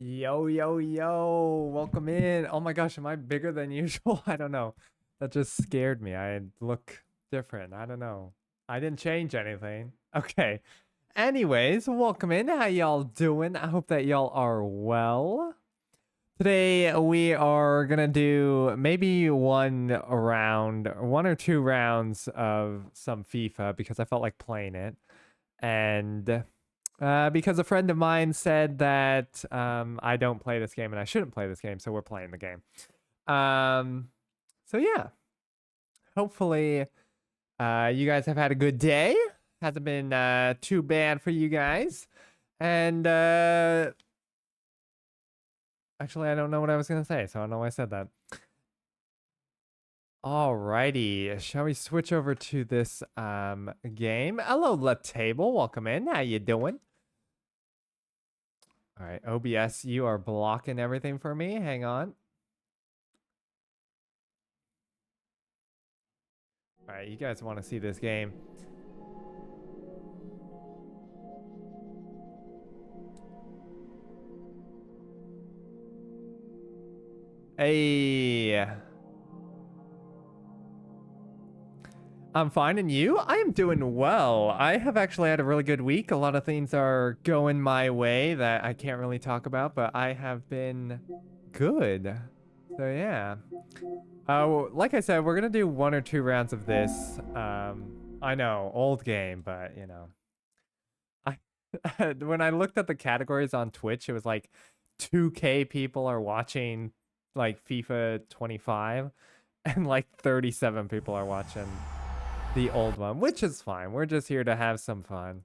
Yo, yo, yo, welcome in. Oh my gosh, am I bigger than usual? I don't know. That just scared me. I look different. I don't know. I didn't change anything. Okay. Anyways, welcome in. How y'all doing? I hope that y'all are well. Today we are gonna do maybe one or two rounds of some FIFA because I felt like playing it. And because a friend of mine said that I don't play this game and I shouldn't play this game, so we're playing the game. Um, so yeah, hopefully you guys have had a good day. Hasn't been too bad for you guys. And actually, I don't know what I was gonna say, so I don't know why I said that. Alrighty, shall we switch over to this game? Hello, left table. Welcome in. How you doing? All right, OBS, you are blocking everything for me. Hang on. All right, you guys want to see this game. Hey. I'm fine, and you? I am doing well. I have actually had a really good week. A lot of things are going my way that I can't really talk about, but I have been good. So yeah. Like I said, we're gonna do one or two rounds of this. I know, old game, but you know, I when I looked at the categories on Twitch, it was like 2K people are watching like FIFA 25, and like 37 people are watching the old one, which is fine. We're just here to have some fun.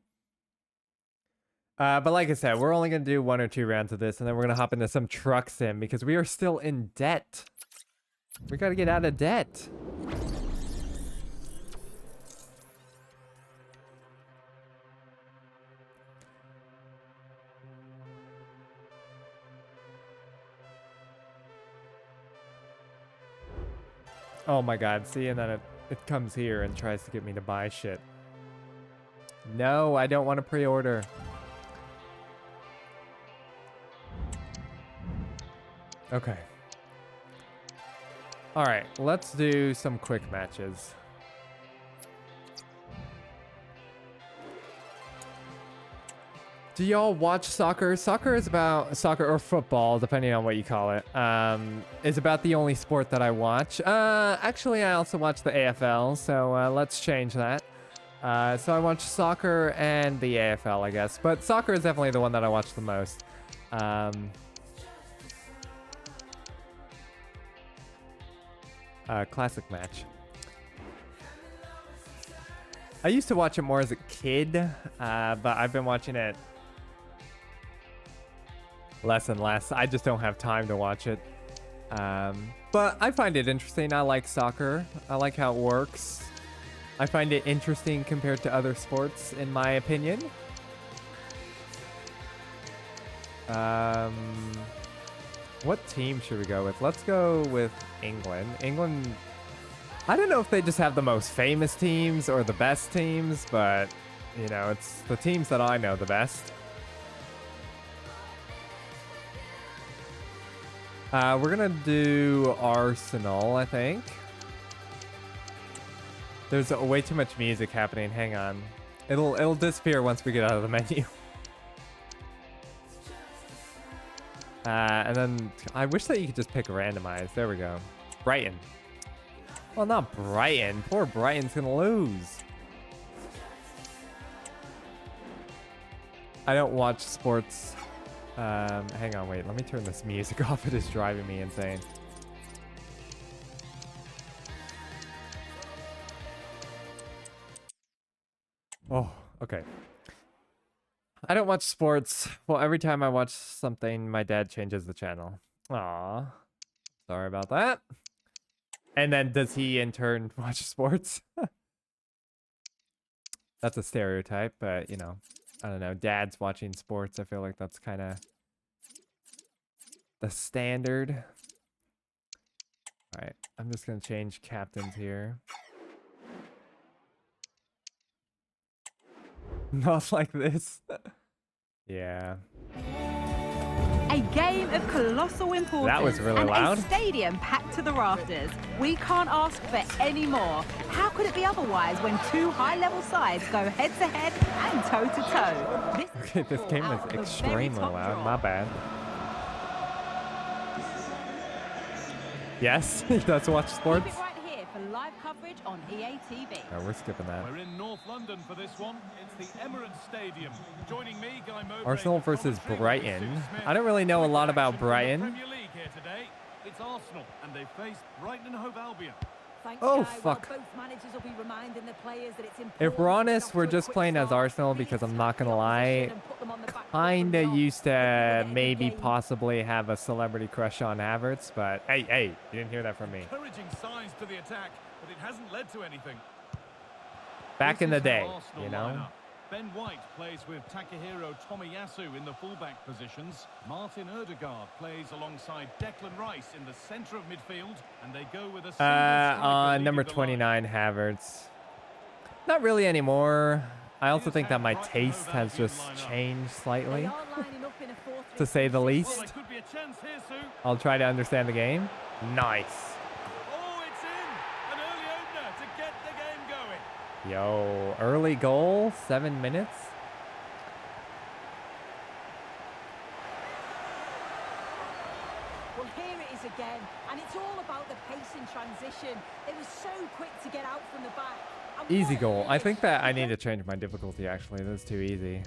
But like I said, we're only gonna do one or two rounds of this, and then we're gonna hop into some truck sim because we are still in debt. We gotta get out of debt. Oh my god, see, and then it comes here and tries to get me to buy shit. No, I don't want to pre-order. Okay. All right, let's do some quick matches. Do y'all watch soccer? Soccer or football, depending on what you call it. Is about the only sport that I watch. Actually, I also watch the AFL, so let's change that. So I watch soccer and the AFL, I guess, but soccer is definitely the one that I watch the most. Classic match. I used to watch it more as a kid, but I've been watching it less and less. I just don't have time to watch it. But I find it interesting. I like soccer. I like how it works. I find it interesting compared to other sports, in my opinion. What team should we go with? Let's go with England. England, I don't know if they just have the most famous teams or the best teams, but, you know, it's the teams that I know the best. We're gonna do Arsenal, I think. There's way too much music happening. Hang on. It'll disappear once we get out of the menu. And then I wish that you could just pick randomize. There we go. Brighton. Well, not Brighton. Poor Brighton's gonna lose. I don't watch sports. Hang on, wait. Let me turn this music off. It is driving me insane. Oh, okay. I don't watch sports. Well, every time I watch something, my dad changes the channel. Aw. Sorry about that. And then does he in turn watch sports? That's a stereotype, but you know, I don't know. Dad's watching sports. I feel like that's kind of the standard. All right, I'm just gonna change captains here. Not like this. Yeah. A game of colossal importance. That was really and loud. A stadium packed to the rafters. We can't ask for any more. How could it be otherwise when two high-level sides go head-to-head and toe-to-toe? Okay, this game is extremely loud. My bad. Yes, he does watch sports. Keep it right here for live coverage on EA TV. No, we're skipping that. We're in North London for this one. It's the Emirates Stadium. Joining me, Guy Mowbray. Arsenal versus Brighton. I don't really know a lot about Brighton. Premier League here today. It's Arsenal, and they face Brighton and Hove Albion. Oh, fuck. If we're honest, we're just playing as Arsenal because I'm not going to lie, kind of used to maybe possibly have a celebrity crush on Havertz, but hey, you didn't hear that from me. Encouraging signs to the attack, but it hasn't led to anything. Back in the day, you know? Ben White plays with Takahiro Tomiyasu in the fullback positions. Martin Odegaard plays alongside Declan Rice in the centre of midfield, and they go with a number 29, Havertz. Not really anymore. I also think that my taste has just changed slightly, to say the least. I'll try to understand the game. Nice. Yo, early goal, 7 minutes. Well, here it is again, and it's all about the pace in transition. They were so quick to get out from the back. Easy goal. I think that I need to change my difficulty, actually. That's too easy.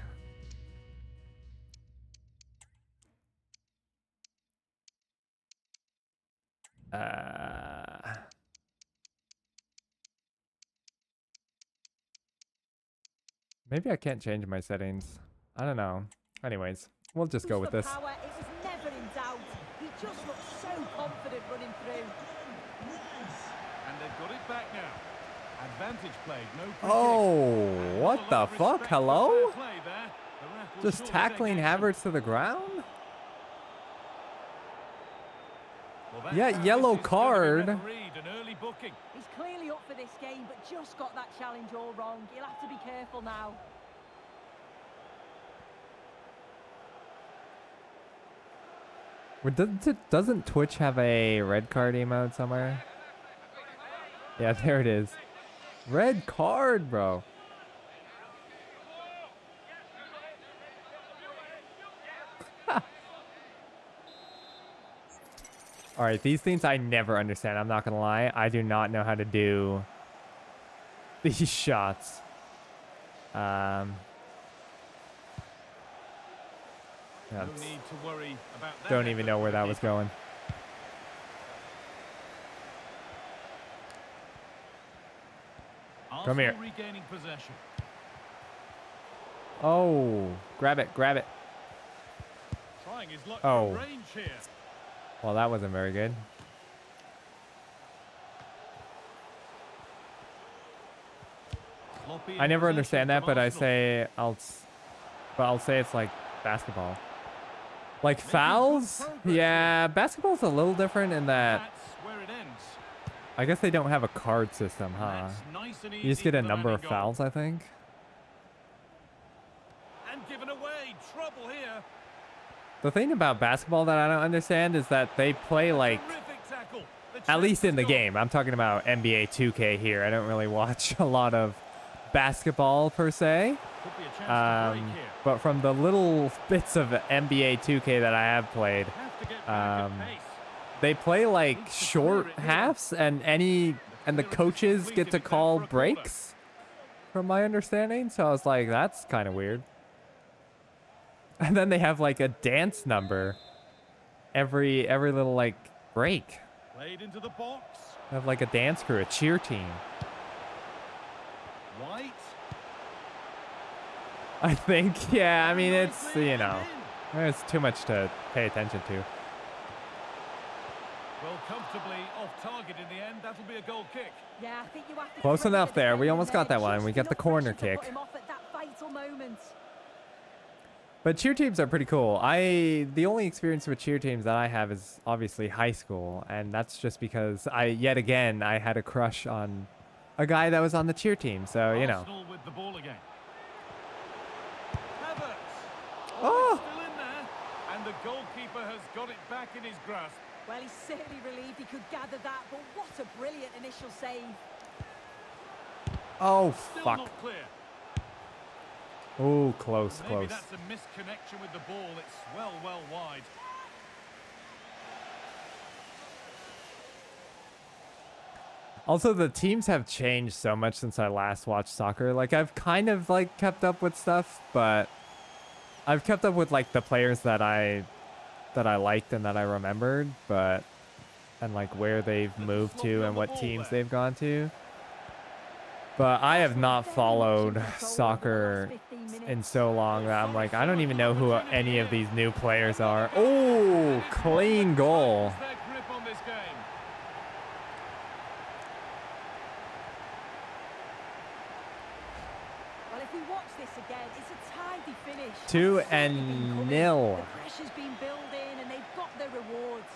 Maybe I can't change my settings. I don't know. Anyways, we'll just go with this. It was never in doubt. He just looked so confident running through. And they've got it back now. Advantage played. No. Oh, what the fuck? Hello? Just tackling Havertz to the ground? Yeah, yellow card. He's clearly up for this game, but just got that challenge all wrong. He'll have to be careful now. Doesn't Twitch have a red card emote somewhere? Yeah, there it is. Red card, bro. All right, these things I never understand. I'm not gonna lie. I do not know how to do these shots. Don't even know where that was going. Come here. Oh, grab it, grab it. Oh. Well, that wasn't very good. I never understand that, but I'll say it's like basketball. Like fouls? Yeah, basketball's a little different in that I guess they don't have a card system, huh? You just get a number of fouls, I think. And given away, trouble here. The thing about basketball that I don't understand is that they play like, at least in the game, I'm talking about NBA 2K here. I don't really watch a lot of basketball per se. But from the little bits of NBA 2K that I have played, they play like short halves and the coaches get to call breaks from my understanding. So I was like, that's kind of weird. And then they have like a dance number every little like break. Played into the box. They have like a dance crew, a cheer team. White. I think, yeah, I mean, it's, you know, there's too much to pay attention to. Well, comfortably off target in the end. That'll be a goal kick. Yeah, I think you have to close enough there. We almost got that one. We got the corner kick. But cheer teams are pretty cool. The only experience with cheer teams that I have is obviously high school, and that's just because yet again I had a crush on a guy that was on the cheer team. So you know. With the ball again. Oh! Still in there. And the goalkeeper has got it back in his grasp. Well, he's certainly relieved he could gather that, but what a brilliant initial save. Oh, Still fuck. not clear. Oh, close, Maybe close. that's a misconnection with the ball. It's well wide. Also, the teams have changed so much since I last watched soccer. Like, I've kind of, like, kept up with stuff, but I've kept up with, like, the players that I liked and that I remembered, but, and, like, where they've moved to and what teams they've gone to. But I have not followed soccer in so long that I'm like, I don't even know who any of these new players are. Oh, clean goal. Their grip on this game. Well, if we watch this again, it's a tidy finish. 2-0. The pressure's been building and they've got their rewards.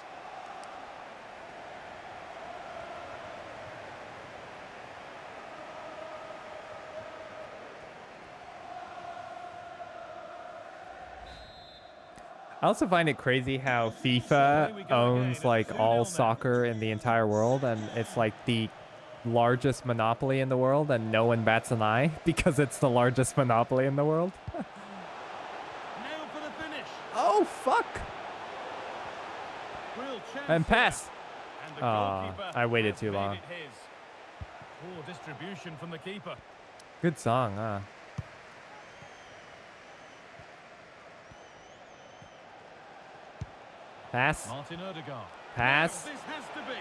I also find it crazy how FIFA owns like all soccer in the entire world, and it's like the largest monopoly in the world, and no one bats an eye because it's the largest monopoly in the world. Now for the finish. Oh, fuck. Real chance And here. pass. And the Aw, goalkeeper I waited has too made long. it his. Poor distribution from the keeper. Good song, huh? Pass. Martin Ødegaard. Pass. Now this has to be.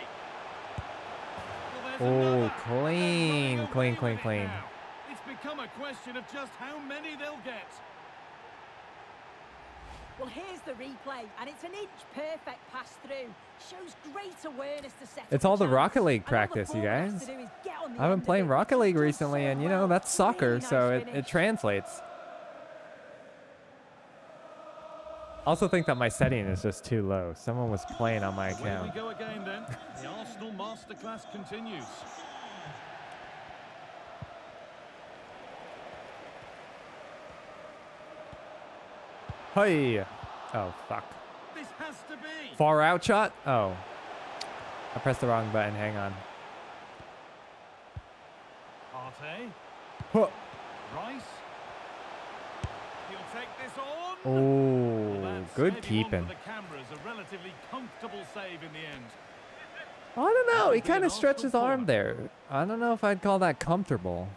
Well, there's Oh, another. clean, They're going clean, away clean, with it clean. now. It's become a question of just how many they'll get. Well, here's the replay, and it's an inch-perfect pass through. Shows great awareness to set It's up all a the chance. Rocket League And all the practice, you forward has guys. to do is get on the I've been end of playing it, Rocket which League he's done recently, so and you know, well. that's soccer, Really so nice it finish. translates. I also think that my setting is just too low. Someone was playing on my Here we account. go again then. The Arsenal masterclass continues. Hey! Oh, fuck. This has to be. Far out shot? Oh. I pressed the wrong button. Hang on. Partey. Huh. Rice. He'll take this on. Oh, That's good maybe keeping. one for the cameras, a relatively comfortable save in the end. I don't know. He That'll be kind an of stretched his Arsenal arm corner. there. I don't know if I'd call that comfortable.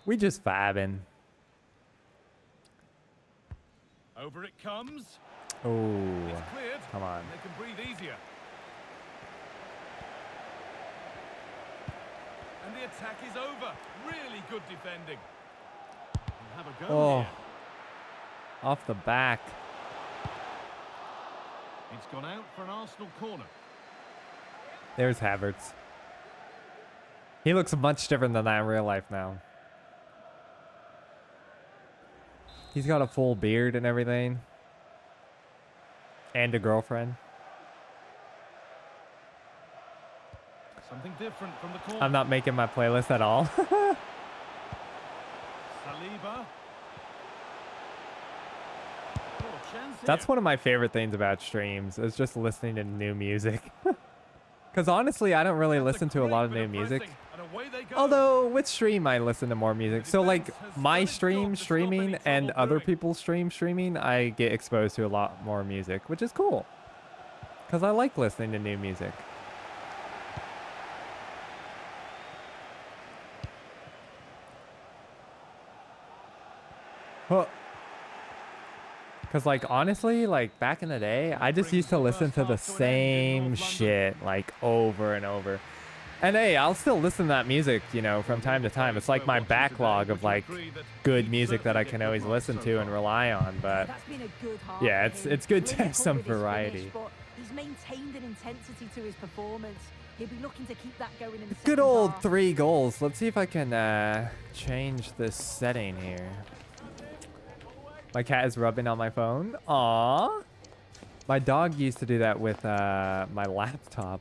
We just vibing. Over it comes. Oh, It's cleared. come on. And they can breathe easier. And the attack is over. Really good defending. We'll have a go Oh, here. off the back. It's gone out for an Arsenal corner. There's Havertz. He looks much different than that in real life now. He's got a full beard and everything. And a girlfriend. Something different from the corner. I'm not making my playlist at all. Saliba. Poor chance That's here. one of my favorite things about streams is just listening to new music. Because honestly, I don't really That's listen to a great lot of bit new music. pressing, and away they go. Although with stream, I listen to more music. So like my stream streaming and other people's streaming, I get exposed to a lot more music, which is cool. Because I like listening to new music. Because like honestly, like back in the day, I just used to listen to the same shit like over and over. And hey, I'll still listen to that music, you know, from time to time. It's like my backlog of like good music that I can always listen to and rely on. But That's been a good half yeah, for him. it's good to Really have some good with his variety. finish, but he's maintained an intensity to his performance. He'll be looking to keep that going in the Good second old half. 3 goals. Let's see if I can change this setting here. My cat is rubbing on my phone. Aww. My dog used to do that with my laptop.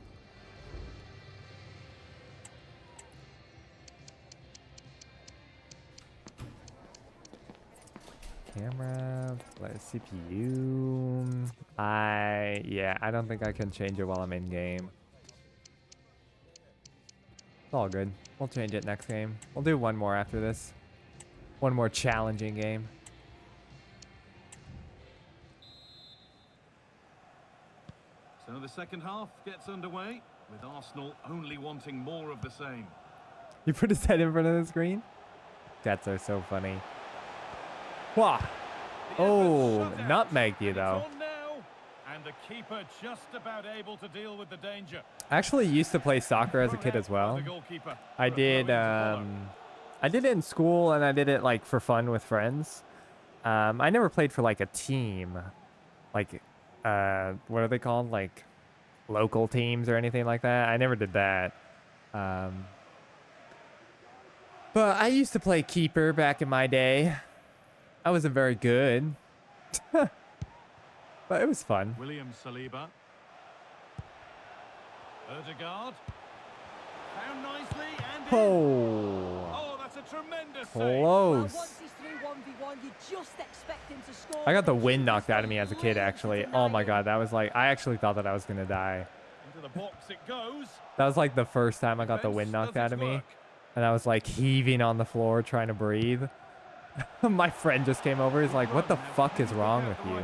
Camera, CPU. Yeah, I don't think I can change it while I'm in game. It's all good. We'll change it next game. We'll do one more after this. One more challenging game. So the second half gets underway, with Arsenal only wanting more of the same. You put his head in front of the screen? Cats are so funny. Wah! Oh, nutmegged you though. And the keeper just about able to deal with the danger. I actually used to play soccer as a kid as well. I did it in school and I did it like for fun with friends. I never played for like a team. Like what are they called? Like local teams or anything like that. I never did that. But I used to play keeper back in my day. I wasn't very good. But it was fun. William Saliba. Ødegaard. Found nicely and Oh, that's a tremendous save. close. Well, once he's through 1v1, you just expect him to score. I got the wind knocked out of me as a kid, actually. Oh my god, that was like, I actually thought that I was gonna die. Into the box it goes. That was like the first time I got the wind knocked out of me. And I was like heaving on the floor trying to breathe. My friend just came over. He's like, what the fuck is wrong with you?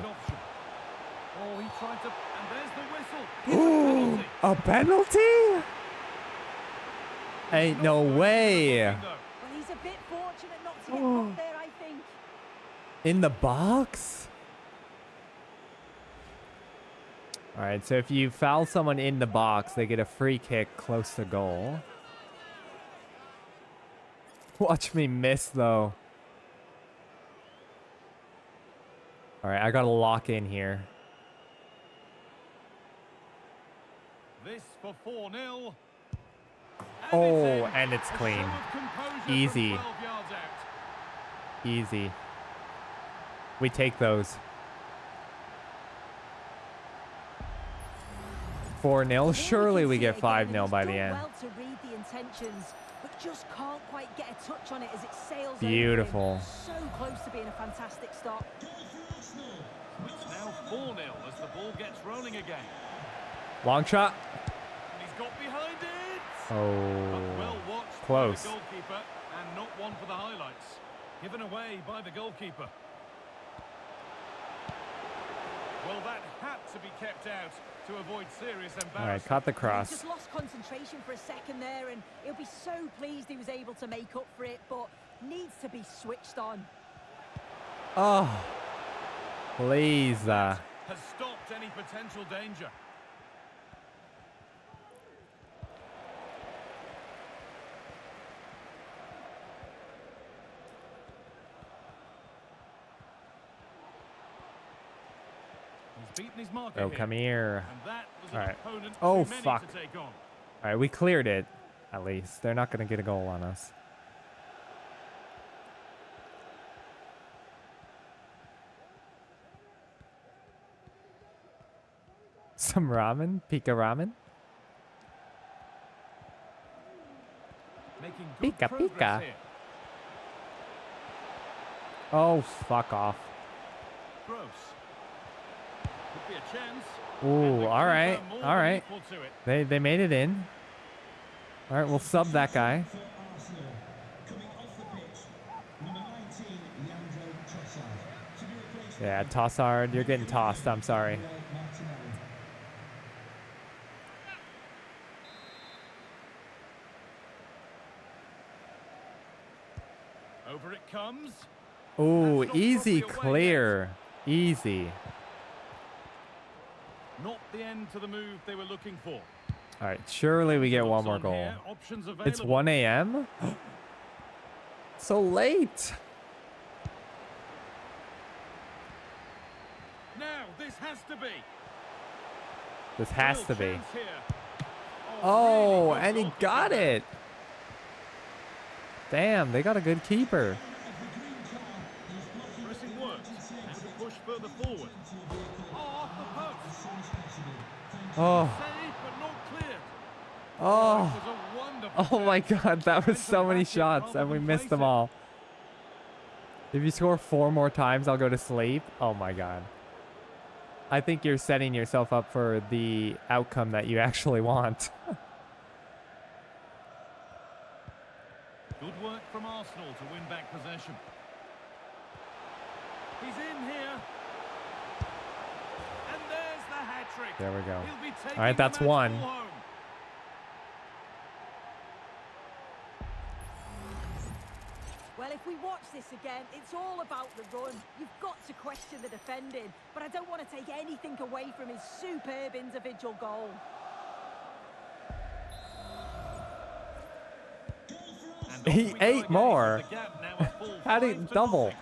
Oh, he tried to, and there's the whistle. Ooh, a penalty? Ain't no way. Well, he's a bit fortunate not to get caught there, I think. In the box? All right, so if you foul someone in the box, they get a free kick close to goal. Watch me miss, though. All right, I got to lock in here. This for 4-0. Oh, and it's clean. Easy. Easy. We take those. 4-0. Surely we get 5-0 by the end. Well to read the intentions, but just can't quite get a touch on it as it sails Beautiful. over him. So close to being a fantastic stop. It's now 4-0 as the ball gets rolling again. Long shot. And he's got behind it. But Oh, well watched close. by the goalkeeper and not one for the highlights. Given away by the goalkeeper. Well, that had to be kept out to avoid serious embarrassment. All right, caught the He cross. just lost concentration for a second there, and he'll be so pleased he was able to make up for it, but needs to be switched on. Oh, please. Has stopped any potential danger. He's beaten his marker Oh, here. come here. And that was All an right. opponent Oh, too many fuck. to take on. All right, we cleared it. At least they're not going to get a goal on us. Some ramen? Pika ramen? Making good Pika, progress pika. here. Oh, fuck off. Gross. Could be a chance. Ooh, all right. More All than right. equal to it. They made it in. All right, we'll sub that guy. Yeah, Tossard, you're getting tossed. I'm sorry. Over it comes. Ooh, That's not easy properly away clear. Easy. Not the end to the move they were looking for. All right, surely we get one Shots more on goal. here, options It's available. 1 a.m.? So late. Now this has to be. This has Real to be. chance here. Oh, really good and he goalkeeping got there. it. Damn, they got a good keeper. Pressing works. Now to push further forward. Oh, off the post. Oh, Saved but not cleared. oh, It was a wonderful oh my save. God, that was Meant to so many whack it shots rather and we than missed place them it. all. If you score 4 more times, I'll go to sleep. Oh my god. I think you're setting yourself up for the outcome that you actually want. Good work from Arsenal to win back possession. He's in here. And there's the hat-trick. There we go. He'll be taking All right, that's the match one. ball home. Well, if we watch this again, it's all about the run. You've got to question the defending, but I don't want to take anything away from his superb individual goal. And off He we go ate again, more. with the gap now a full How did 5 to double? nothing.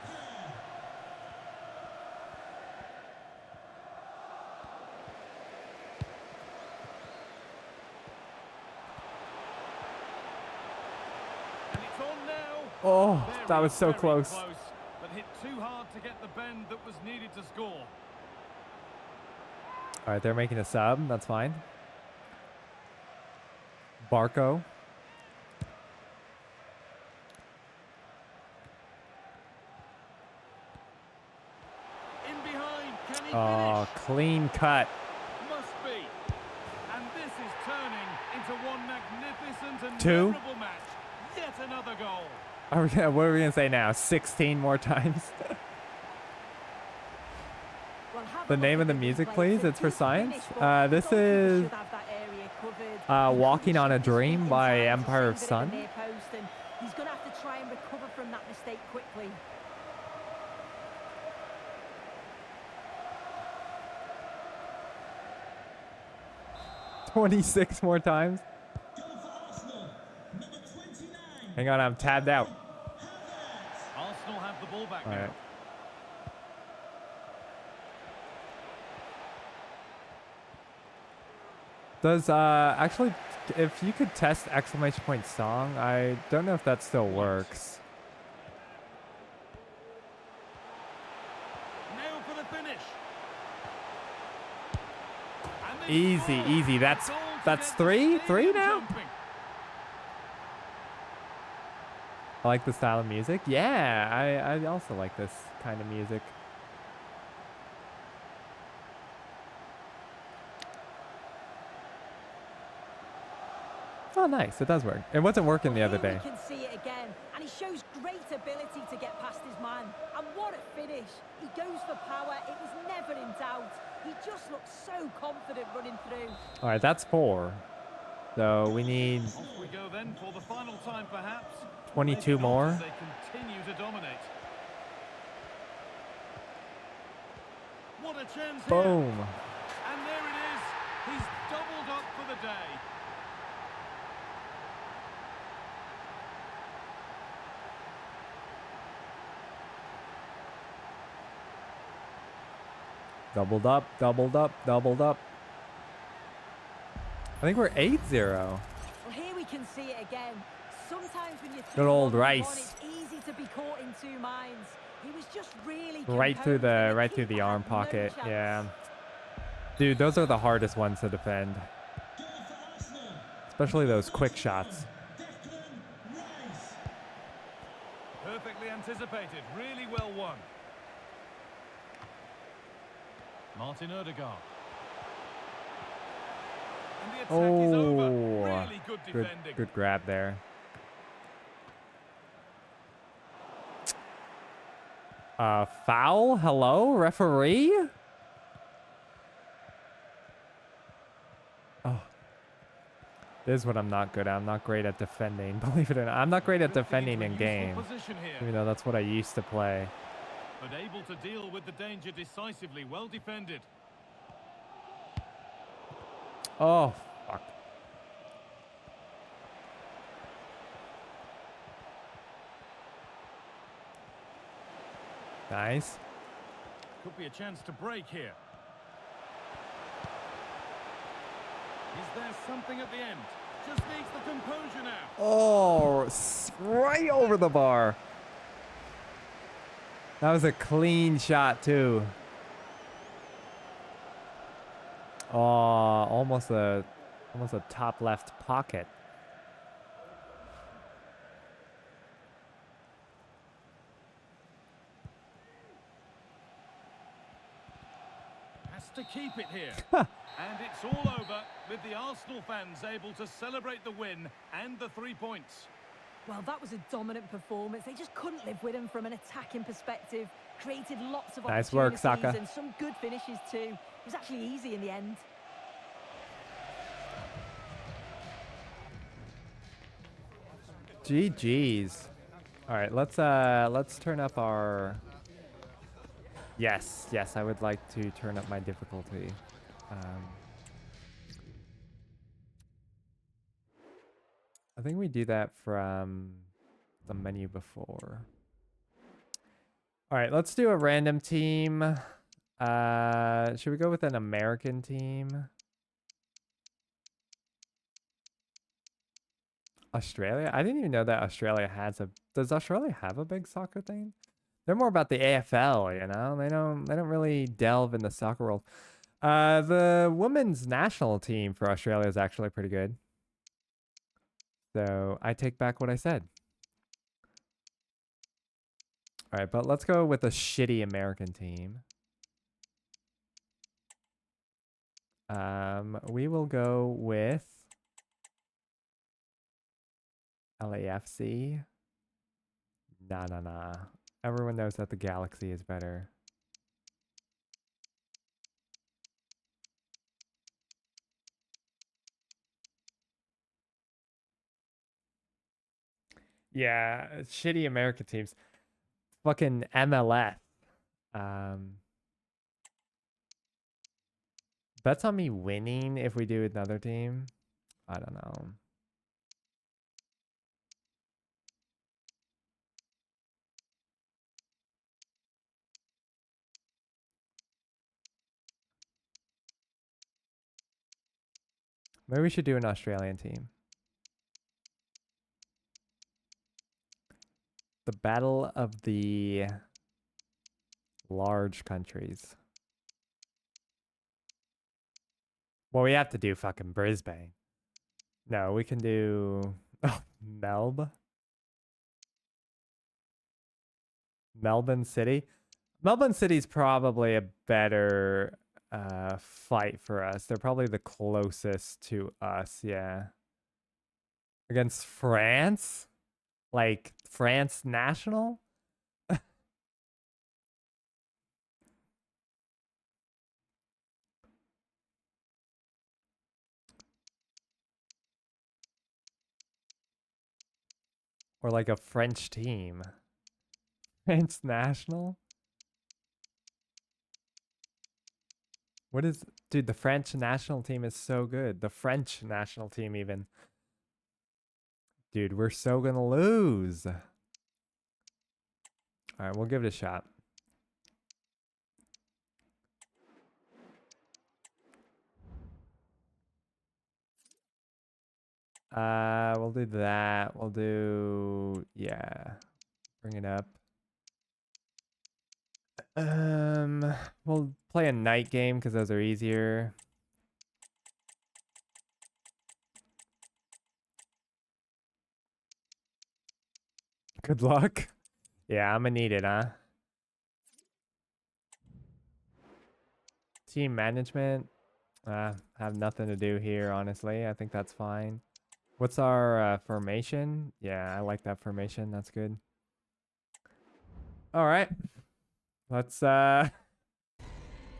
And it's on now. Oh, that Very, was so very close. But hit too hard to get the bend that was needed to score. All right, they're making a sub. That's fine. Barco. In behind, can he Oh, finish? clean cut. Must be. And this is turning into one magnificent and Two. memorable match. Yet another goal. What are we gonna say now? 16 more times. Well, have a The look name at of the replay. music, It's a please. It's for good science. finish, but This the goalkeeper is should have that area covered. He Walking couldn't on a shoot his Dream feet in by time to Empire of save it at the Sun. near post, and he's going to have to try and recover from that mistake quickly. $26 more times. Hang on, I'm tabbed out. Arsenal have the ball back All now. right. Does actually, if you could test exclamation point song, I don't know if that still works. Now for the finish. And they Easy, score. easy. A That's goal to that's get the three stadium now. jumping. I like the style of music. Yeah, I also like this kind of music. Oh, nice. It does work. It wasn't working the other Here day. we can see it again, and he shows great ability to get past his man. And what a finish! He goes for power. It was never in doubt. He just looks so confident running through. All right, that's 4. So we need Off we go then for the final time perhaps. 22 Maybe not, more. as they continue to dominate. What a chance here. boom. And there it is. He's doubled up for the day. Doubled up, doubled up, doubled up. I think we're 8-0. Well, here we can see it again. Sometimes when you're Good old 3-1, Rice. it's easy to be caught in two minds. He was just really Right through composed, and the right through the keeper arm had no pocket. chance. Yeah. Dude, those are the hardest ones to defend. Especially those quick shots. Perfectly anticipated. Really well won. Martin Ødegaard. And the attack is over. Oh, Really good defending. good grab there. Foul? Hello, referee? Oh. This is what I'm not good at. I'm not great at defending. Believe it or not. I'm not great at Drifting defending into a in useful game. position here, Even though that's what I used to play. but able to deal with the danger decisively. Well defended. Oh, fuck. Nice. Could be a chance to break here. Is there something at the end? Just needs the composure now. Oh, right over the bar. That was a clean shot, too. Oh, almost a top left pocket. to keep it here. And it's all over with the Arsenal fans able to celebrate the win and the 3 points. Well, that was a dominant performance. They just couldn't live with them from an attacking perspective. Created lots of Nice work, opportunities Saka. and some good finishes too. It was actually easy in the end. GG's. All right, let's turn up our. Yes, I would like to turn up my difficulty. I think we do that from the menu before. All right, let's do a random team. Should we go with an American team? Australia? I didn't even know that Australia has a. Does Australia have a big soccer thing? They're more about the AFL, you know. They don't really delve in the soccer world. The women's national team for Australia is actually pretty good. So I take back what I said. All right, but let's go with a shitty American team. We will go with LAFC. Nah. Everyone knows that the Galaxy is better. Yeah, shitty American teams. Fucking MLS. Bets on me winning if we do another team. I don't know. Maybe we should do an Australian team. The battle of the large countries. Well, we have to do fucking Brisbane. No, we can do Melbourne City. Melbourne City's probably a better fight for us. They're probably the closest to us, yeah. Against France? Like France national? Or like a French team. French national? What is... Dude, the French national team is so good. The French national team even. Dude, we're so gonna lose. Alright, we'll give it a shot. We'll do that. We'll do... Yeah. Bring it up. We'll play a night game because those are easier. Good luck. Yeah, I'm gonna need it, huh? Team management. Have nothing to do here, honestly. I think that's fine. What's our formation? Yeah, I like that formation. That's good. All right. Let's try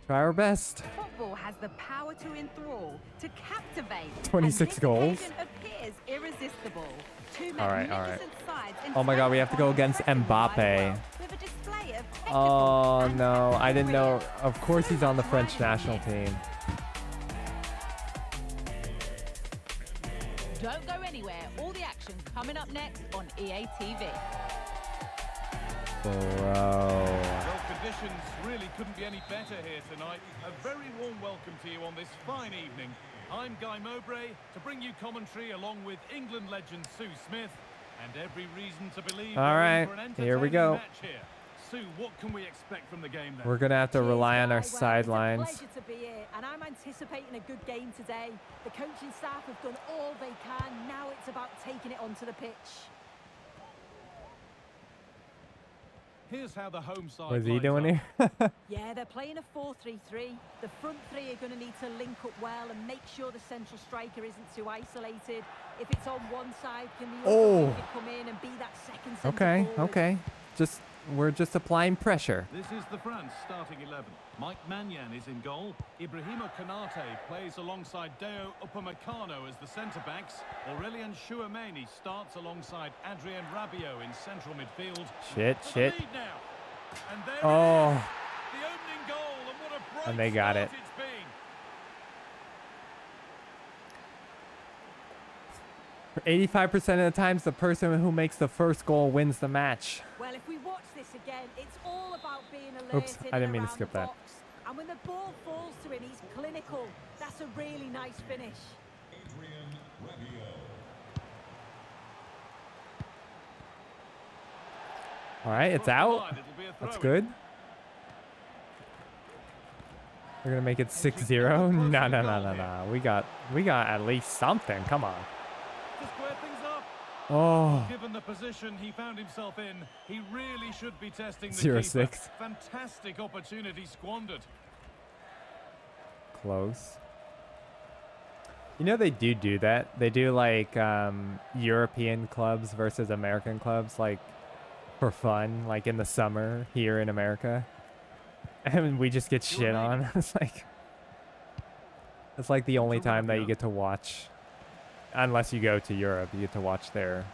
our best. Football has the power to enthrall, to captivate. 26 goals. Appears irresistible. All right. Oh my God, we have to go against Mbappe. Oh no, I didn't know. Of course he's on the French national team. Don't go anywhere. All the action coming up next on EA TV. Bro. Well, conditions really couldn't be any better here tonight. A very warm welcome to you on this fine evening. I'm Guy Mowbray to bring you commentary along with England legend Sue Smith, and every reason to believe. All right, here we go. Here. Sue, what can we expect from the game then? We're gonna have to rely on our sidelines. It's a pleasure to be here, and I'm anticipating a good game today. The coaching staff have done all they can. Now it's about taking it onto the pitch. Here's how the home side What's he lines doing up. here? Yeah, they're playing a 4-3-3. The front three are going to need to link up well and make sure the central striker isn't too isolated. If it's on one side, can the other Oh. winger come in and be that second centre Okay, forward? okay. We're just applying pressure. This is the France starting 11. Mike Maignan is in goal. Ibrahima Konate plays alongside Deo Upamecano as the centre-backs. Aurelien Chouameni starts alongside Adrien Rabiot in central midfield. Shit, For the shit. lead now. And there Oh. it is. The opening goal, and what a bright And they got start it. it's been. For 85% of the times, the person who makes the first goal wins the match. Well, if we watch this again, it's all about being alert Oops, in I didn't and mean to around skip the that. box. And when the ball falls to him, he's clinical. That's a really nice finish. All right, it's Cross the out. line, it'll be a That's throw-in. good. We're gonna make it 6-0. No, no, no, no, no. We got at least something. Come on. To square things up. Oh, Given the position he found himself in, he really should be testing the 0-6. keeper. Fantastic opportunity squandered. close. You know they do that. They do like European clubs versus American clubs, like for fun, like in the summer here in America. And we just get shit on. It's like the only time that you get to watch, unless you go to Europe, you get to watch their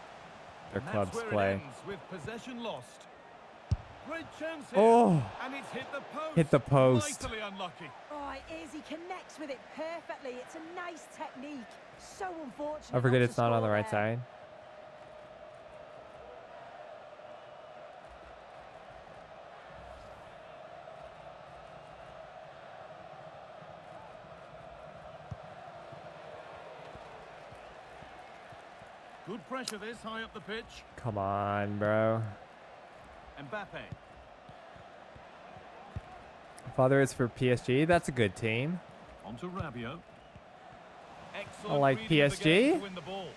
And that's clubs where it play. ends, with possession lost. Great chance here. Oh, And it's hit the post. hit the post. Mightily unlucky. Oh, it is. He connects with it perfectly. It's a nice technique. So unfortunate. I forget not it's to not on score the right there. side. Good pressure this high up the pitch. Come on, bro. Mbappe. Father is for PSG. That's a good team. On to Rabiot. Excellent I like reading of the game PSG. to win the ball.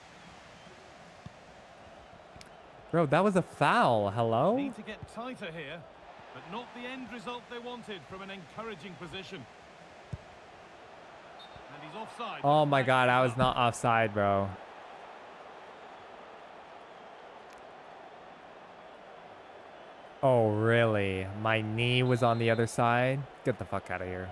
Bro, that was a foul. Hello? Need to get tighter here, but not the end result they wanted from an encouraging position. And he's offside. Oh my god, I was not offside, bro. Oh, really? My knee was on the other side? Get the fuck out of here.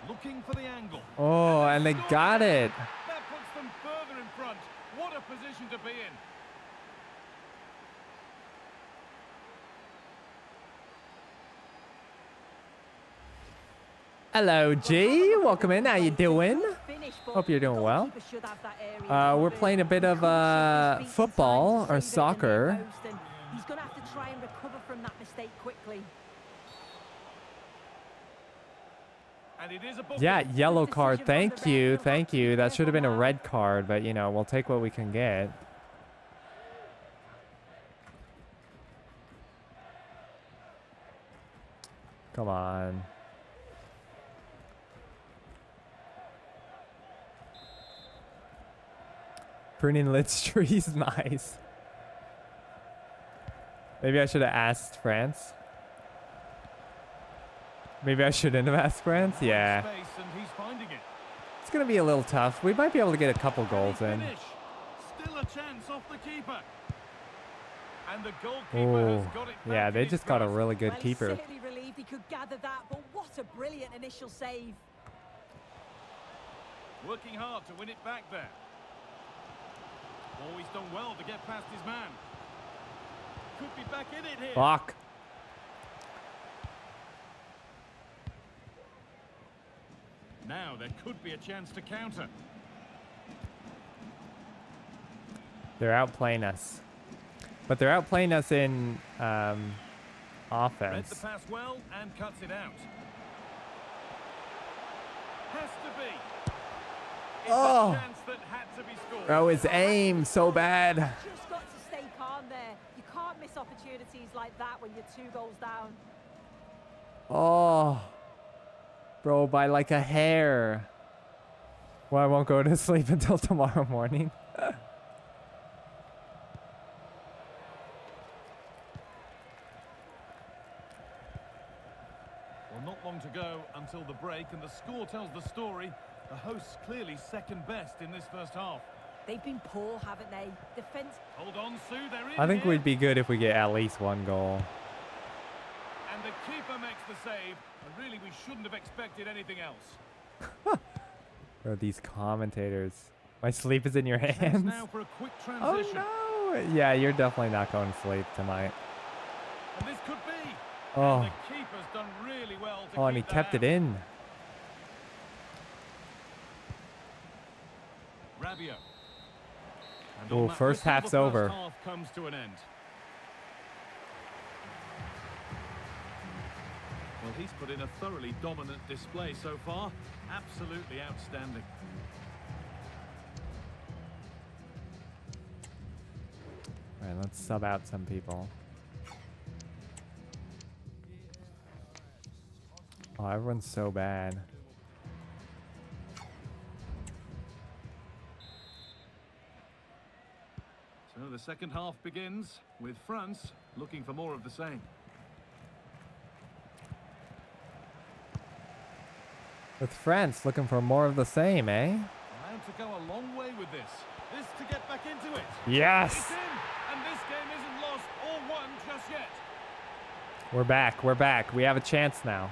Looking for the angle. Oh, and they got it. That puts them further in front. What a position to be in. Hello, G. Welcome in. How you doing? Finish, but Hope you're the doing well. goalkeeper should have that area We're covered. playing a bit of He couldn't just his feet football in time or to save it in the near soccer. post, and he's going to have to try and recover from that mistake quickly. And it is a booking. Yeah, yellow Decision card. from Thank the you. ref. Thank you. That should have been a Careful now. red card, but you know, we'll take what we can get. Come on. Pruning lit trees, nice. Maybe I should have asked France. Maybe I shouldn't have asked France. Yeah. Space, and he's finding it. It's going to be a little tough. We might be able to get a couple goals And in. he finish. Still a chance off the keeper. And the goalkeeper Oh, has got it yeah, back they in just his got a grasp. really good Well, keeper. He's certainly relieved he could gather that, but what a brilliant initial save. Working hard to win it back there. Oh, he's done well to get past his man. Could be back in it here. Fuck. Now there could be a chance to counter. They're outplaying us. But they're outplaying us in Read the offense. pass well and cuts it out. Has to be. It's Oh. a chance that had to be scored. Bro, his aim so bad. Just got to stay calm there. You can't miss opportunities like that when you're 2 goals down. Oh. Bro, by like a hair. Well, I won't go to sleep until tomorrow morning. Well, not long to go until the break, and the score tells the story. The hosts clearly second best in this first half. They've been poor, haven't they? Defence. Hold on, Sue, they're in I think here. we'd be good if we get at least one goal. And the keeper makes the save. And really, we shouldn't have expected anything else. Bro, these commentators. My sleep is in your Chance hands. now for a quick Oh transition. no! Yeah, you're definitely not going to sleep tonight. And this could be. Oh. And the keeper's done really well to Oh, and he keep that kept it out. in. Rabiot. And Oh, on that first whistle, half's the first over. half comes to an end. Well, he's put in a thoroughly dominant display so far. Absolutely outstanding. All right, let's sub out some people. Oh, everyone's so bad. So the second half begins with France looking for more of the same. With France looking for more of the same, eh? Allowed to go a long way with this. This to get back into it. Yes! It's in, and this game isn't lost or won just yet. We're back. We're back. We have a chance now.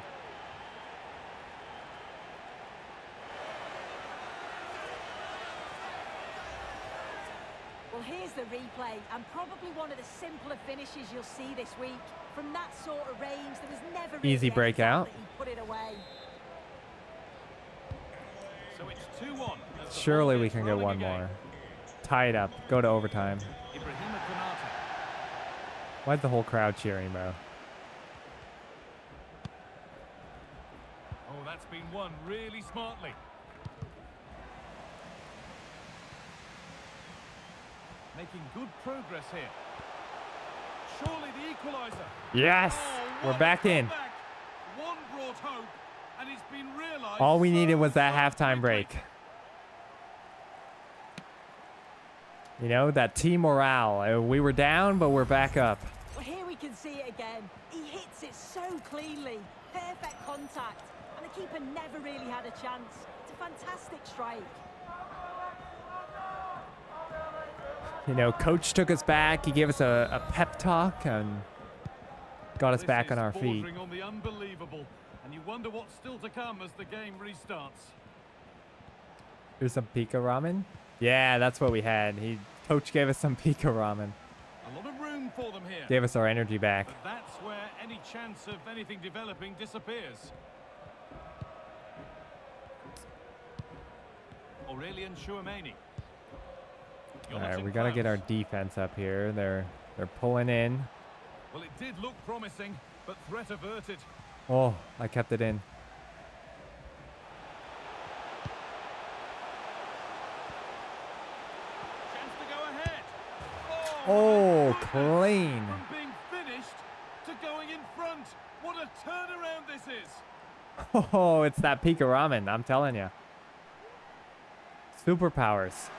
Well, here's the replay, and probably one of the simpler finishes you'll see this week. From that sort of range, there was never really Easy any breakout. doubt that he put it away. So it's 2-1. as the Surely ball we gets can get rolling one again. more. Tie it up. Go to overtime. Ibrahima Konate. Why's the whole crowd cheering, bro? Oh, that's been won really smartly. Making good progress here. Surely the equaliser. Yes! Oh, We're what back a in. comeback. One brought hope, and it's been realised. All we needed so, was that so halftime quickly. break. You know, that team morale. We were down, but we're back up. Well, here we can see it again. He hits it so cleanly. Perfect contact. And the keeper never really had a chance. It's a fantastic strike. You know, coach took us back. He gave us a pep talk and got us This back is on our feet. bordering on the unbelievable, and you wonder what's still to come as the game restarts. Here's some pika ramen. Yeah, that's what we had. Coach gave us some pika ramen. A lot of room for them here. Gave us our energy back. But that's where any chance of anything developing disappears. Aurelian Chouameni. All right, we gotta get our defense up here. They're pulling in. Well, it did look promising, but threat averted. Oh, I kept it in. Chance to go ahead. Oh, my goodness. clean. From being finished to going in front. What a turnaround this is. Oh, it's that pika ramen. I'm telling you. Superpowers.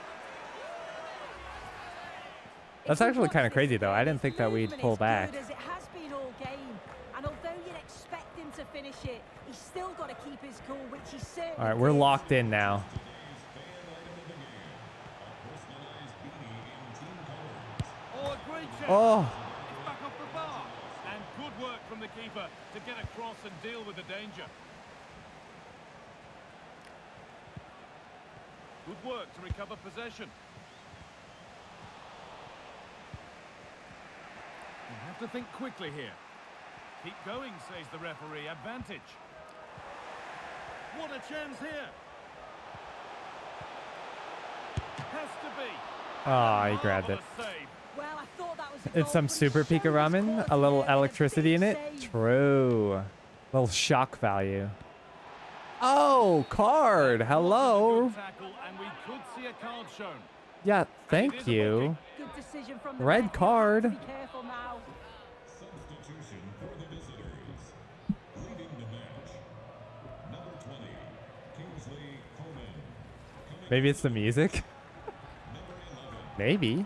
That's If we actually watch kind of this crazy, though. I again, didn't think that we'd movement pull is back. good as it has been all game. And although you'd expect him to finish it, he's still got to keep his cool, which he certainly All right, we're did. locked in now. Oh, a great chance. Oh, It's back off the bar. And good work from the keeper to get across and deal with the danger. Good work to recover possession. You have to think quickly here. Keep going, says the referee. Advantage. What a chance here. Has to be. oh, he grabbed it. Marvellous save. Well, I thought that was a It's goal, some but he super showed pika his ramen, quality a little there with a electricity in big it. save. True. Little shock value. Oh, card. Hello. Good tackle, and we could see a card shown. Yeah, thank you. Good decision from the Red ref. card. Be careful now. Substitution for the visitors. Leading the match, number Maybe it's the music. Maybe.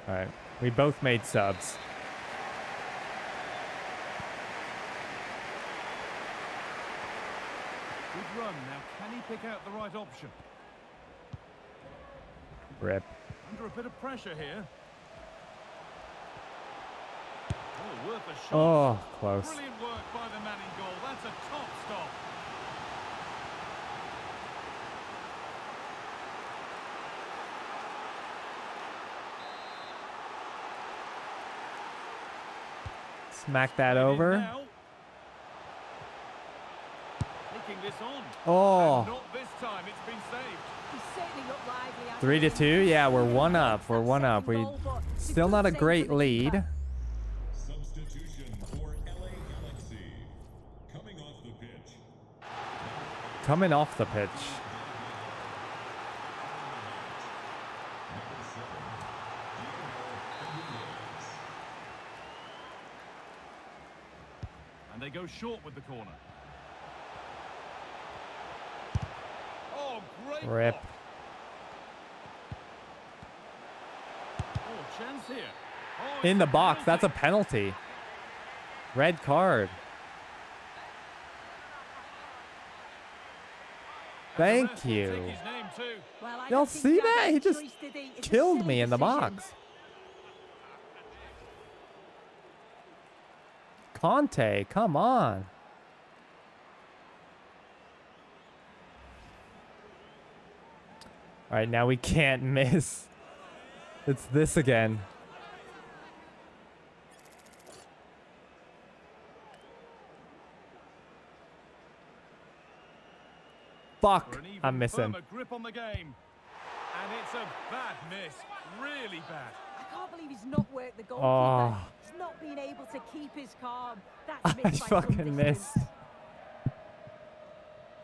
All right, we both made subs. Good run. Now, can he pick out the right option? Rip. Under a bit of pressure here. Oh, worth a shot. Oh, close. Brilliant work by the man in goal. That's a top stop. Smack that over. Now. Taking this on. Oh. And not this time. It's been saved. He certainly looked lively out 3-2. there. Yeah, we're one up. We're one up. We still not a great lead. Substitution for LA Galaxy. Coming off the pitch. Coming off the pitch. And they go short with the corner. Oh, great Rip. block. Oh, chance here. Oh, it's In the a box. That's a penalty. penalty. Red card. And the Thank ref will you. take his name too. Well, I Y'all don't think see had that? any He just choice, did he? It's a killed silly me in the decision. box. Conte, come on. All right, now we can't miss. It's this again. Fuck, For an even I'm missing. firmer grip on the game. And it's a bad miss. Really bad. I can't believe he's not worked the goalkeeper. Oh. He's not been able to keep his calm. That's I missed by some fucking distance. missed.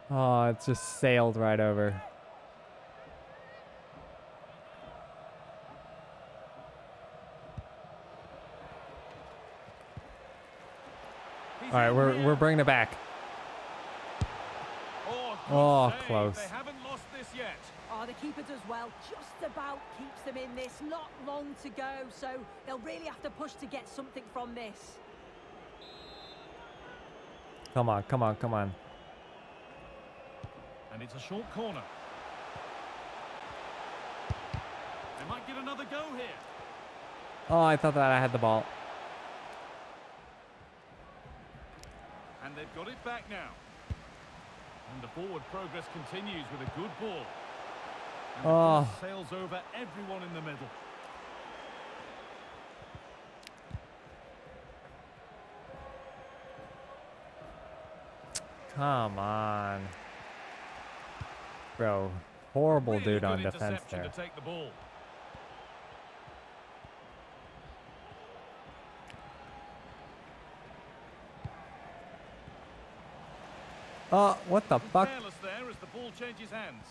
Oh, it just sailed right over. He's All right, in we're here. bringing it back. Oh, good Oh, save. close. They haven't lost this yet. Oh, the keeper does well. Just about keeps them in this. Not long to go, so they'll really have to push to get something from this. Come on, come on, come on. And it's a short corner. They might get another go here. Oh, I thought that I had the ball. And they've got it back now. And the forward progress continues with a good ball. And the Oh. cross sails over everyone in the middle. Come on. Bro, horrible Really dude good on defense interception there. to take the ball. Oh, what the fuck? Careless there as the ball changes hands.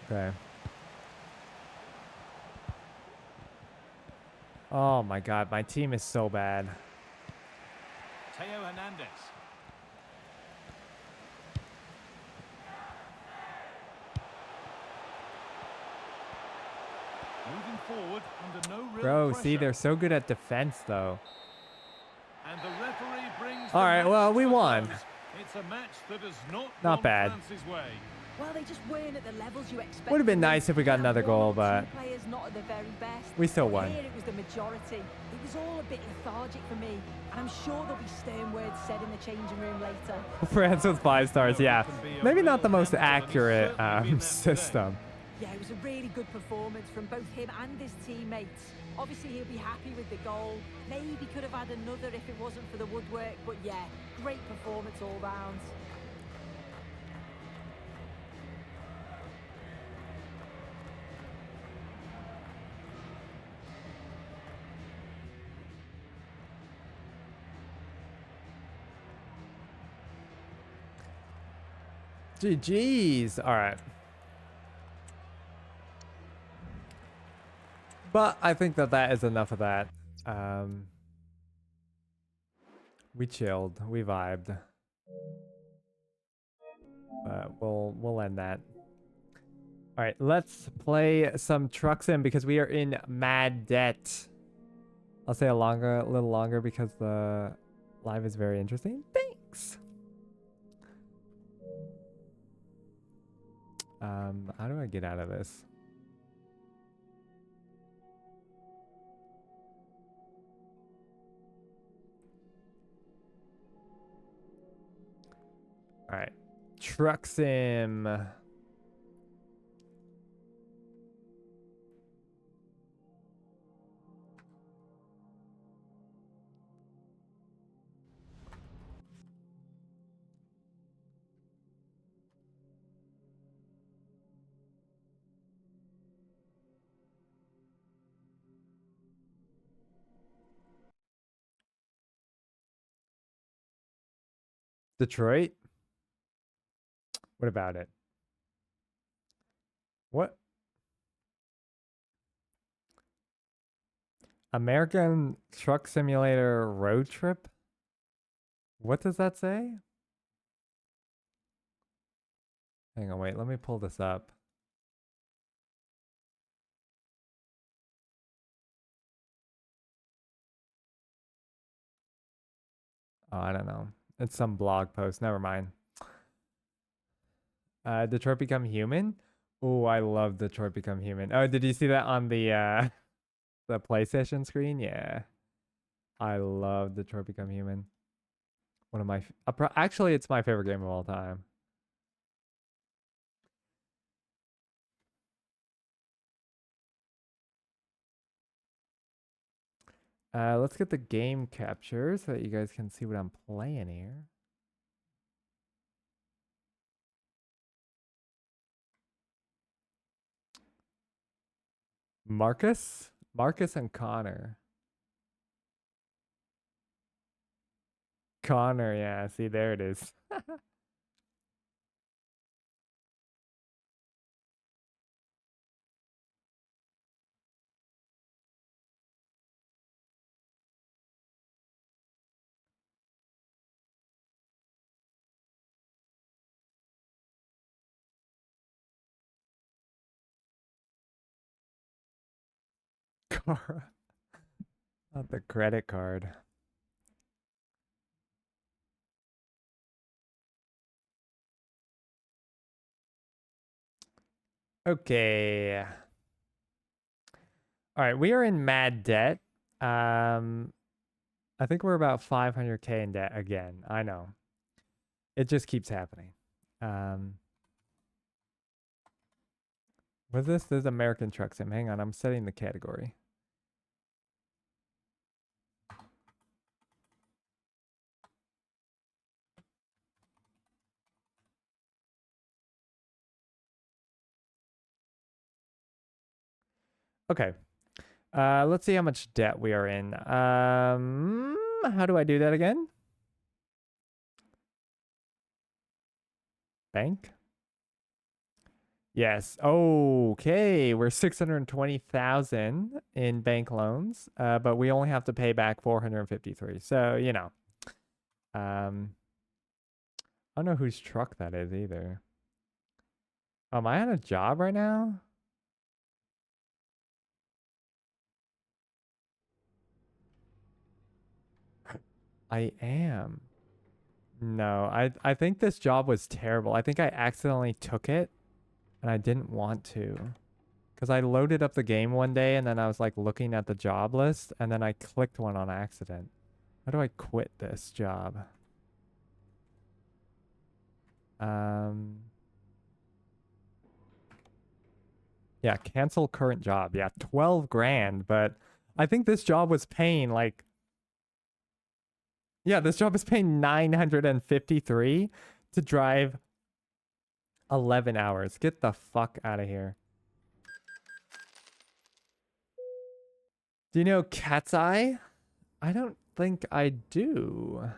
Okay. Oh my god, my team is so bad. Teo Hernandez. Moving forward under no real Bro, pressure. see, they're so good at defense though. And the referee brings All the right, match well, we to a won. close. It's a match that has not Not gone bad. France's way. Well, they just weren't at the levels you expected. Would have been nice if we got They had another one goal, or two but players not at the very best. we still won. Here it was the majority. It was all a bit lethargic for me, and I'm sure there'll be stern words said in the changing room later. France with 5 stars, yeah. Can be a Maybe not real the most handful, and he's accurate certainly been that today. system. Yeah, it was a really good performance from both him and his teammates. Obviously, he'll be happy with the goal. Maybe could have had another if it wasn't for the woodwork, but yeah, great performance all round. GG's. All right. But I think that that is enough of that. We chilled. We vibed. But we'll end that. All right, let's play some Truck Sim because we are in mad debt. I'll say a little longer because the live is very interesting. Thanks. How do I get out of this? All right, Truck Sim. Detroit? What about it? What? American Truck Simulator Road Trip? What does that say? Hang on, wait, let me pull this up. Oh, I don't know. It's some blog post. Never mind. Detroit Become Human? Oh, I love Detroit Become Human. Oh, did you see that on the the PlayStation screen? Yeah. I love Detroit Become Human. One of my actually it's my favorite game of all time. Let's get the game capture so that you guys can see what I'm playing here. Marcus? Marcus and Connor. Connor, yeah. See, there it is. Cara. Not the credit card. Okay. All right, we are in mad debt. I think we're about 500K in debt again. I know. It just keeps happening. What's this? This is American Truck Sim. Hang on, I'm setting the category. Okay. Let's see how much debt we are in. How do I do that again? Bank? Yes. Okay. We're 620,000 in bank loans, but we only have to pay back 453. So, you know. I don't know whose truck that is either. Am I on a job right now? I am. No, I think this job was terrible. I think I accidentally took it and I didn't want to. Because I loaded up the game one day and then I was like looking at the job list and then I clicked one on accident. How do I quit this job? Yeah, cancel current job. Yeah, 12 grand, but I think this job was paying like, yeah, this job is paying 953 to drive 11 hours. Get the fuck out of here. Do you know Cat's Eye? I don't think I do.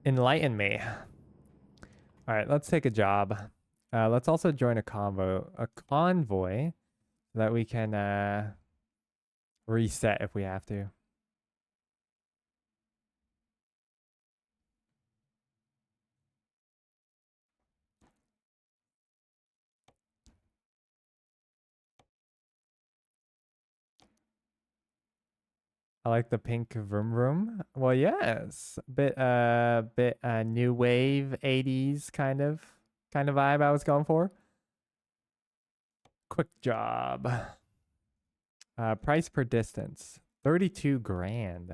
Enlighten me. All right, let's take a job. Let's also join a convoy that we can reset if we have to. I like the pink vroom vroom. Well, yes, bit new wave 80s kind of vibe I was going for. Quick job. Price per distance, 32 grand.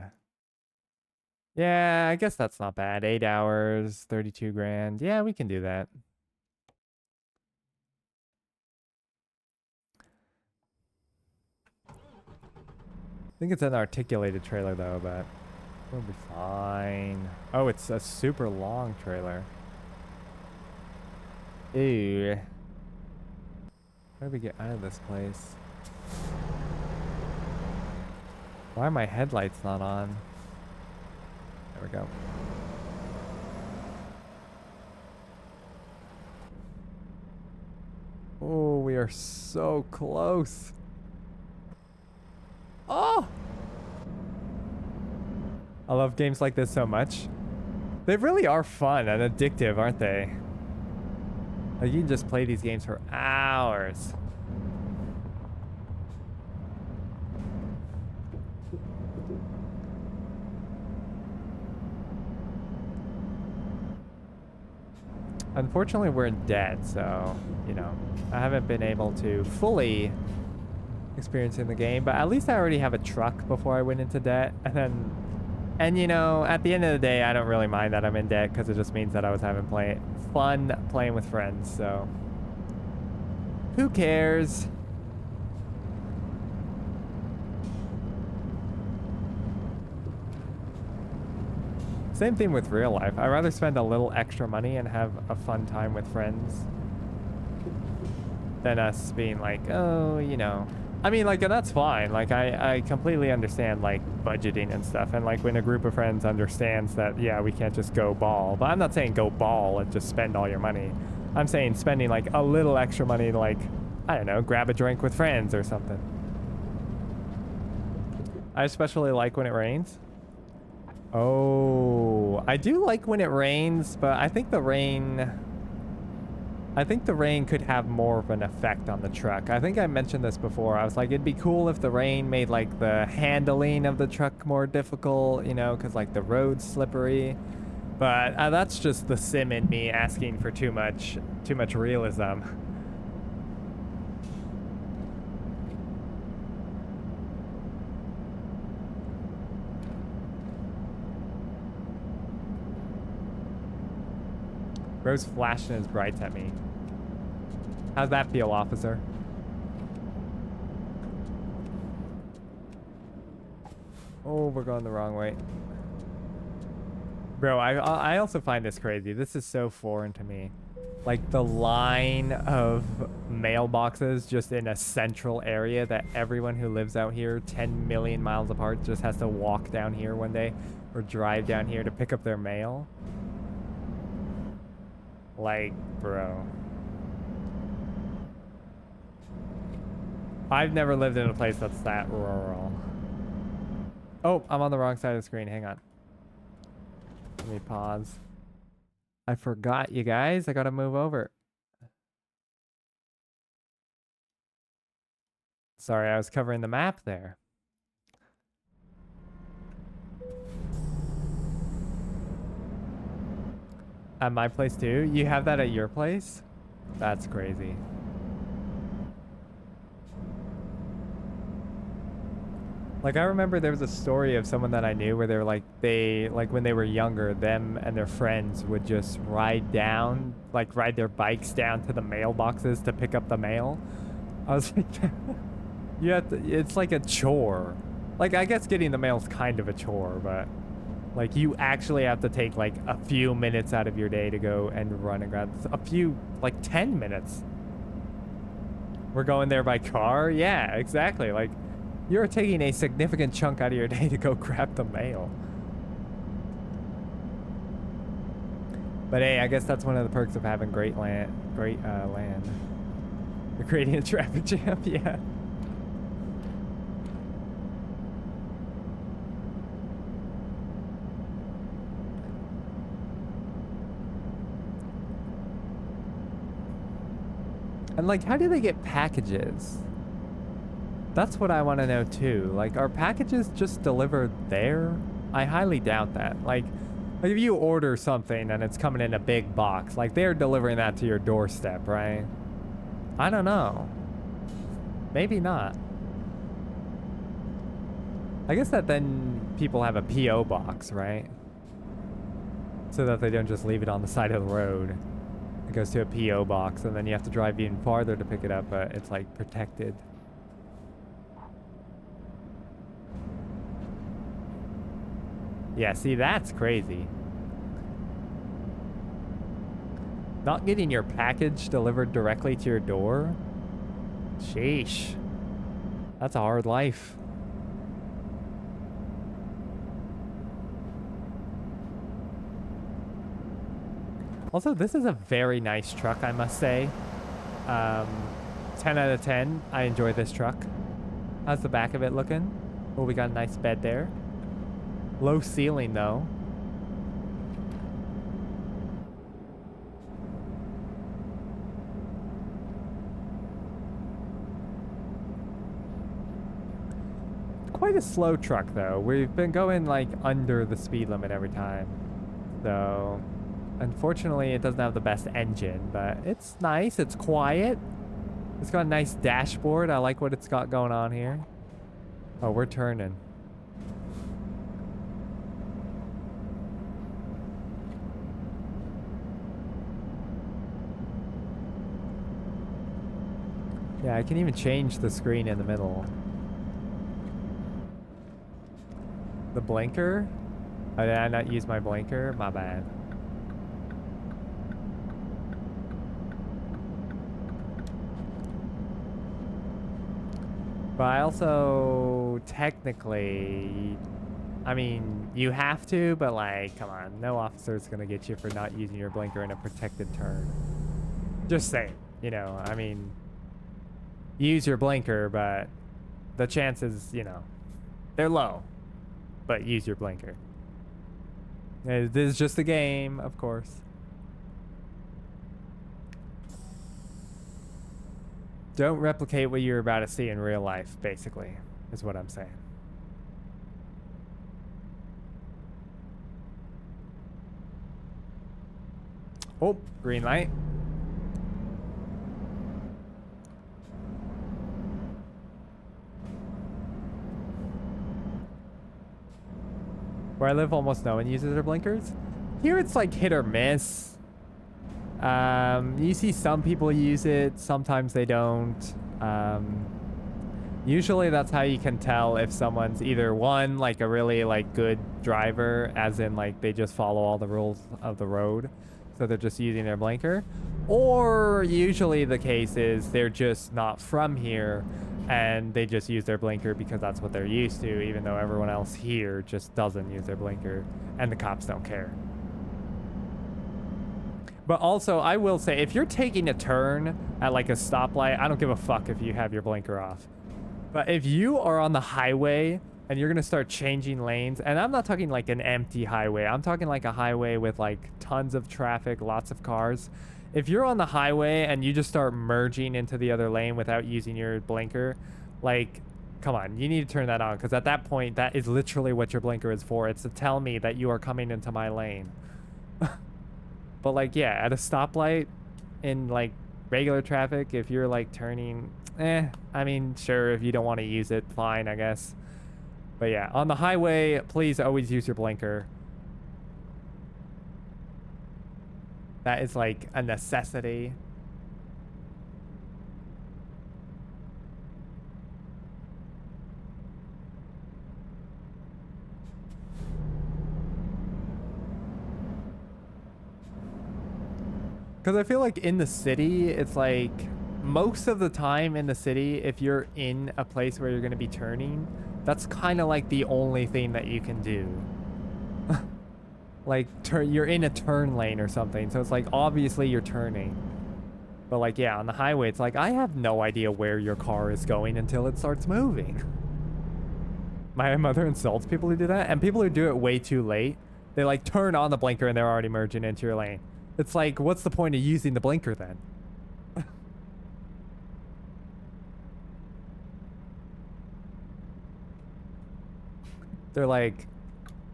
Yeah, I guess that's not bad. 8 hours, 32 grand. Yeah, we can do that. I think it's an articulated trailer though, but we'll be fine. Oh, it's a super long trailer. Ew. How do we get out of this place? Why are my headlights not on? There we go. Oh, we are so close. Oh! I love games like this so much. They really are fun and addictive, aren't they? Like, you can just play these games for hours. Unfortunately, we're in debt, so, you know, I haven't been able to fully experience in the game, but at least I already have a truck before I went into debt. And you know, at the end of the day, I don't really mind that I'm in debt because it just means that I was having fun playing with friends, so who cares? Same thing with real life. I'd rather spend a little extra money and have a fun time with friends than us being like, oh, you know. I mean, like, that's fine. Like, I completely understand, like, budgeting and stuff. And, like, when a group of friends understands that, yeah, we can't just go ball. But I'm not saying go ball and just spend all your money. I'm saying spending, like, a little extra money to, like, I don't know, grab a drink with friends or something. I especially like when it rains. Oh, I do like when it rains, but I think the rain could have more of an effect on the truck. I think I mentioned this before. I was like, it'd be cool if the rain made like the handling of the truck more difficult, you know, because like the road's slippery. But that's just the sim in me asking for too much realism. Bro's flashing his brights at me. How's that feel, officer? Oh, we're going the wrong way. Bro, I also find this crazy. This is so foreign to me. Like the line of mailboxes just in a central area that everyone who lives out here 10 million miles apart just has to walk down here one day or drive down here to pick up their mail. Like, bro. I've never lived in a place that's that rural. Oh, I'm on the wrong side of the screen. Hang on. Let me pause. I forgot, you guys. I gotta move over. Sorry, I was covering the map there. At my place too? You have that at your place? That's crazy. Like, I remember there was a story of someone that I knew where they were like, when they were younger, them and their friends would just ride their bikes down to the mailboxes to pick up the mail. I was like, it's like a chore. Like, I guess getting the mail is kind of a chore, but like, you actually have to take like a few minutes out of your day to go and run and grab like 10 minutes. We're going there by car? Yeah, exactly. Like, you're taking a significant chunk out of your day to go grab the mail. But hey, I guess that's one of the perks of having great land. You're creating a traffic jam, yeah. And like, how do they get packages? That's what I want to know too. Like, are packages just delivered there? I highly doubt that. Like if you order something and it's coming in a big box, like they're delivering that to your doorstep, right? I don't know. Maybe not. I guess that then people have a P.O. box, right? So that they don't just leave it on the side of the road. It goes to a P.O. box and then you have to drive even farther to pick it up, but it's like protected. Yeah, see, that's crazy. Not getting your package delivered directly to your door? Sheesh. That's a hard life. Also, this is a very nice truck, I must say. 10 out of 10. I enjoy this truck. How's the back of it looking? Oh, we got a nice bed there. Low ceiling, though. Quite a slow truck, though. We've been going, like, under the speed limit every time. So, unfortunately, it doesn't have the best engine, but it's nice. It's quiet. It's got a nice dashboard. I like what it's got going on here. Oh, we're turning. Yeah, I can even change the screen in the middle. The blinker? Oh, did I not use my blinker? My bad. But I also technically, I mean, you have to, but like, come on, no officer's gonna get you for not using your blinker in a protected turn. Just saying, you know, I mean, use your blinker, but the chances, you know, they're low. But use your blinker. This is just a game, of course. Don't replicate what you're about to see in real life, basically, is what I'm saying. Oh, green light. Where I live, almost no one uses their blinkers. Here it's like hit or miss. You see some people use it, sometimes they don't. Usually that's how you can tell if someone's either one, like a really like good driver, as in like they just follow all the rules of the road, so they're just using their blinker, or usually the case is they're just not from here and they just use their blinker because that's what they're used to, even though everyone else here just doesn't use their blinker and the cops don't care. But also, I will say, if you're taking a turn at like a stoplight, I don't give a fuck if you have your blinker off. But if you are on the highway and you're gonna start changing lanes, and I'm not talking like an empty highway, I'm talking like a highway with like tons of traffic, lots of cars. If you're on the highway and you just start merging into the other lane without using your blinker, like, come on, you need to turn that on, because at that point, that is literally what your blinker is for. It's to tell me that you are coming into my lane. But like, yeah, at a stoplight in like regular traffic, if you're like turning, I mean, sure, if you don't want to use it, fine, I guess. But yeah, on the highway, please always use your blinker. That is like a necessity. Because I feel like in the city, it's like most of the time in the city, if you're in a place where you're going to be turning, that's kind of like the only thing that you can do. Like, you're in a turn lane or something, so it's like, obviously you're turning. But like, yeah, on the highway, it's like, I have no idea where your car is going until it starts moving. My mother insults people who do that, and people who do it way too late, they like turn on the blinker and they're already merging into your lane. It's like, what's the point of using the blinker then? They're like,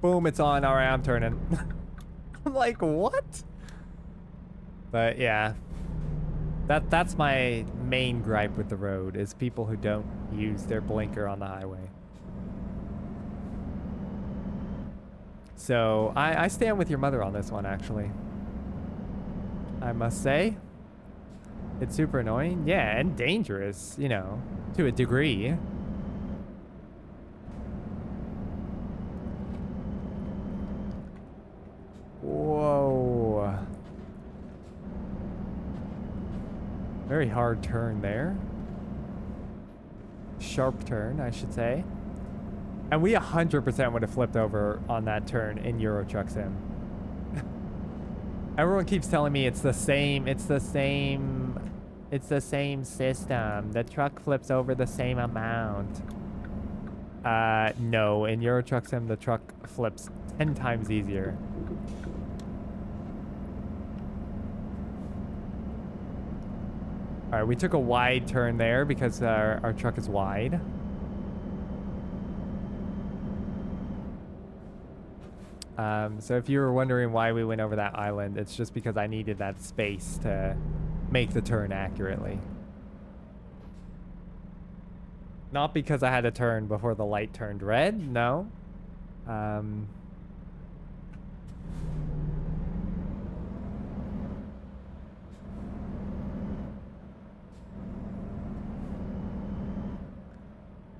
boom, it's on. All right, I'm turning. I'm like, what? But yeah, that's my main gripe with the road is people who don't use their blinker on the highway. So I stand with your mother on this one, actually. I must say. It's super annoying. Yeah, and dangerous, you know, to a degree. Whoa. Very hard turn there. Sharp turn, I should say. And we 100% would have flipped over on that turn in Euro Truck Sim. Everyone keeps telling me it's the same system. The truck flips over the same amount. No, in Euro Truck Sim, the truck flips 10 times easier. All right, we took a wide turn there because our truck is wide. So if you were wondering why we went over that island, it's just because I needed that space to make the turn accurately. Not because I had to turn before the light turned red, no.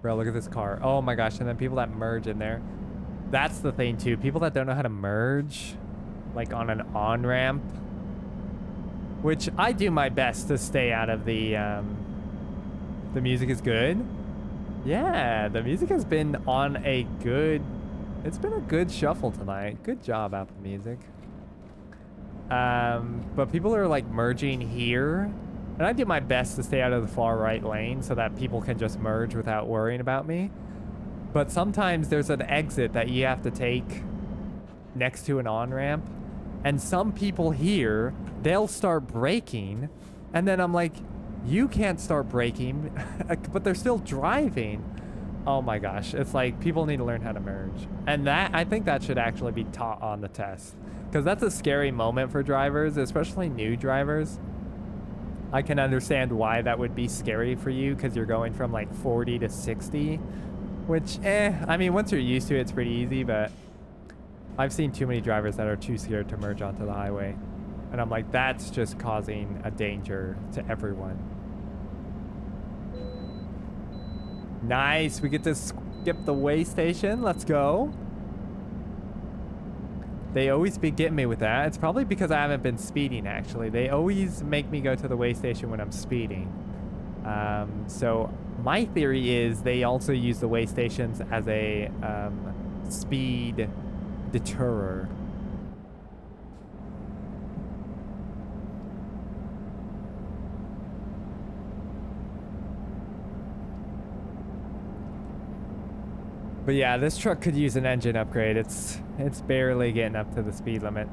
Bro, look at this car. Oh my gosh, and then people that merge in there. That's the thing too. People that don't know how to merge, like on an on-ramp, which I do my best to stay out of the music is good. Yeah, the music has been on a good, it's been a good shuffle tonight. Good job, Apple Music. But people are like merging here, and I do my best to stay out of the far right lane so that people can just merge without worrying about me. But sometimes there's an exit that you have to take next to an on-ramp. And some people here, they'll start braking. And then I'm like, you can't start braking, but they're still driving. Oh my gosh. It's like people need to learn how to merge. And that, I think that should actually be taught on the test. Because that's a scary moment for drivers, especially new drivers. I can understand why that would be scary for you because you're going from like 40 to 60. Which, I mean, once you're used to it, it's pretty easy, but I've seen too many drivers that are too scared to merge onto the highway. And I'm like, that's just causing a danger to everyone. Nice, we get to skip the way station. Let's go. They always be getting me with that. It's probably because I haven't been speeding, actually. They always make me go to the way station when I'm speeding. So my theory is they also use the way stations as a speed deterror. But yeah, this truck could use an engine upgrade. It's barely getting up to the speed limit.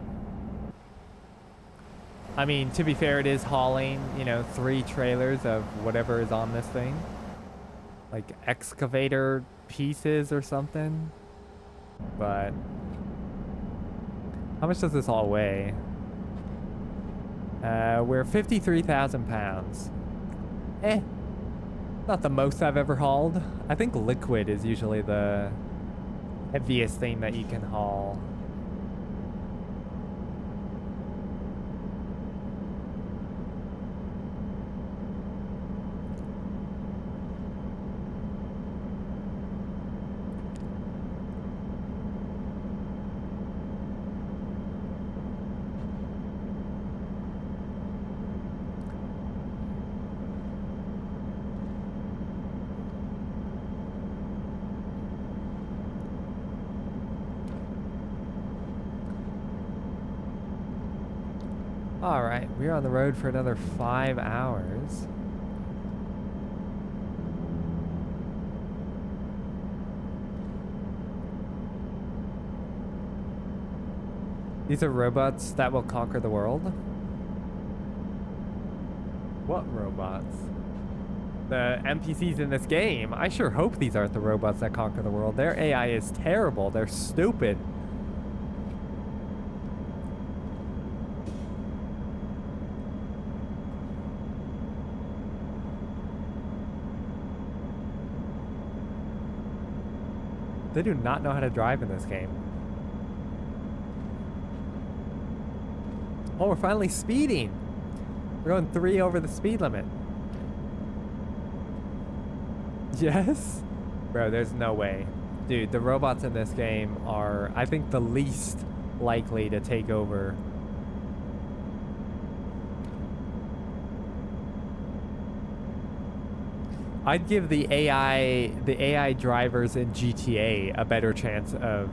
I mean, to be fair, it is hauling, you know, 3 trailers of whatever is on this thing. Like excavator pieces or something. But how much does this all weigh? We're 53,000 pounds. Not the most I've ever hauled. I think liquid is usually the heaviest thing that you can haul. All right, we're on the road for another 5 hours. These are robots that will conquer the world? What robots? the NPCs in this game. I sure hope these aren't the robots that conquer the world. Their AI is terrible. They're stupid. They do not know how to drive in this game. Oh, we're finally speeding. We're going 3 over the speed limit. Yes? Bro, there's no way. Dude, the robots in this game are, I think, the least likely to take over. I'd give the AI drivers in GTA a better chance of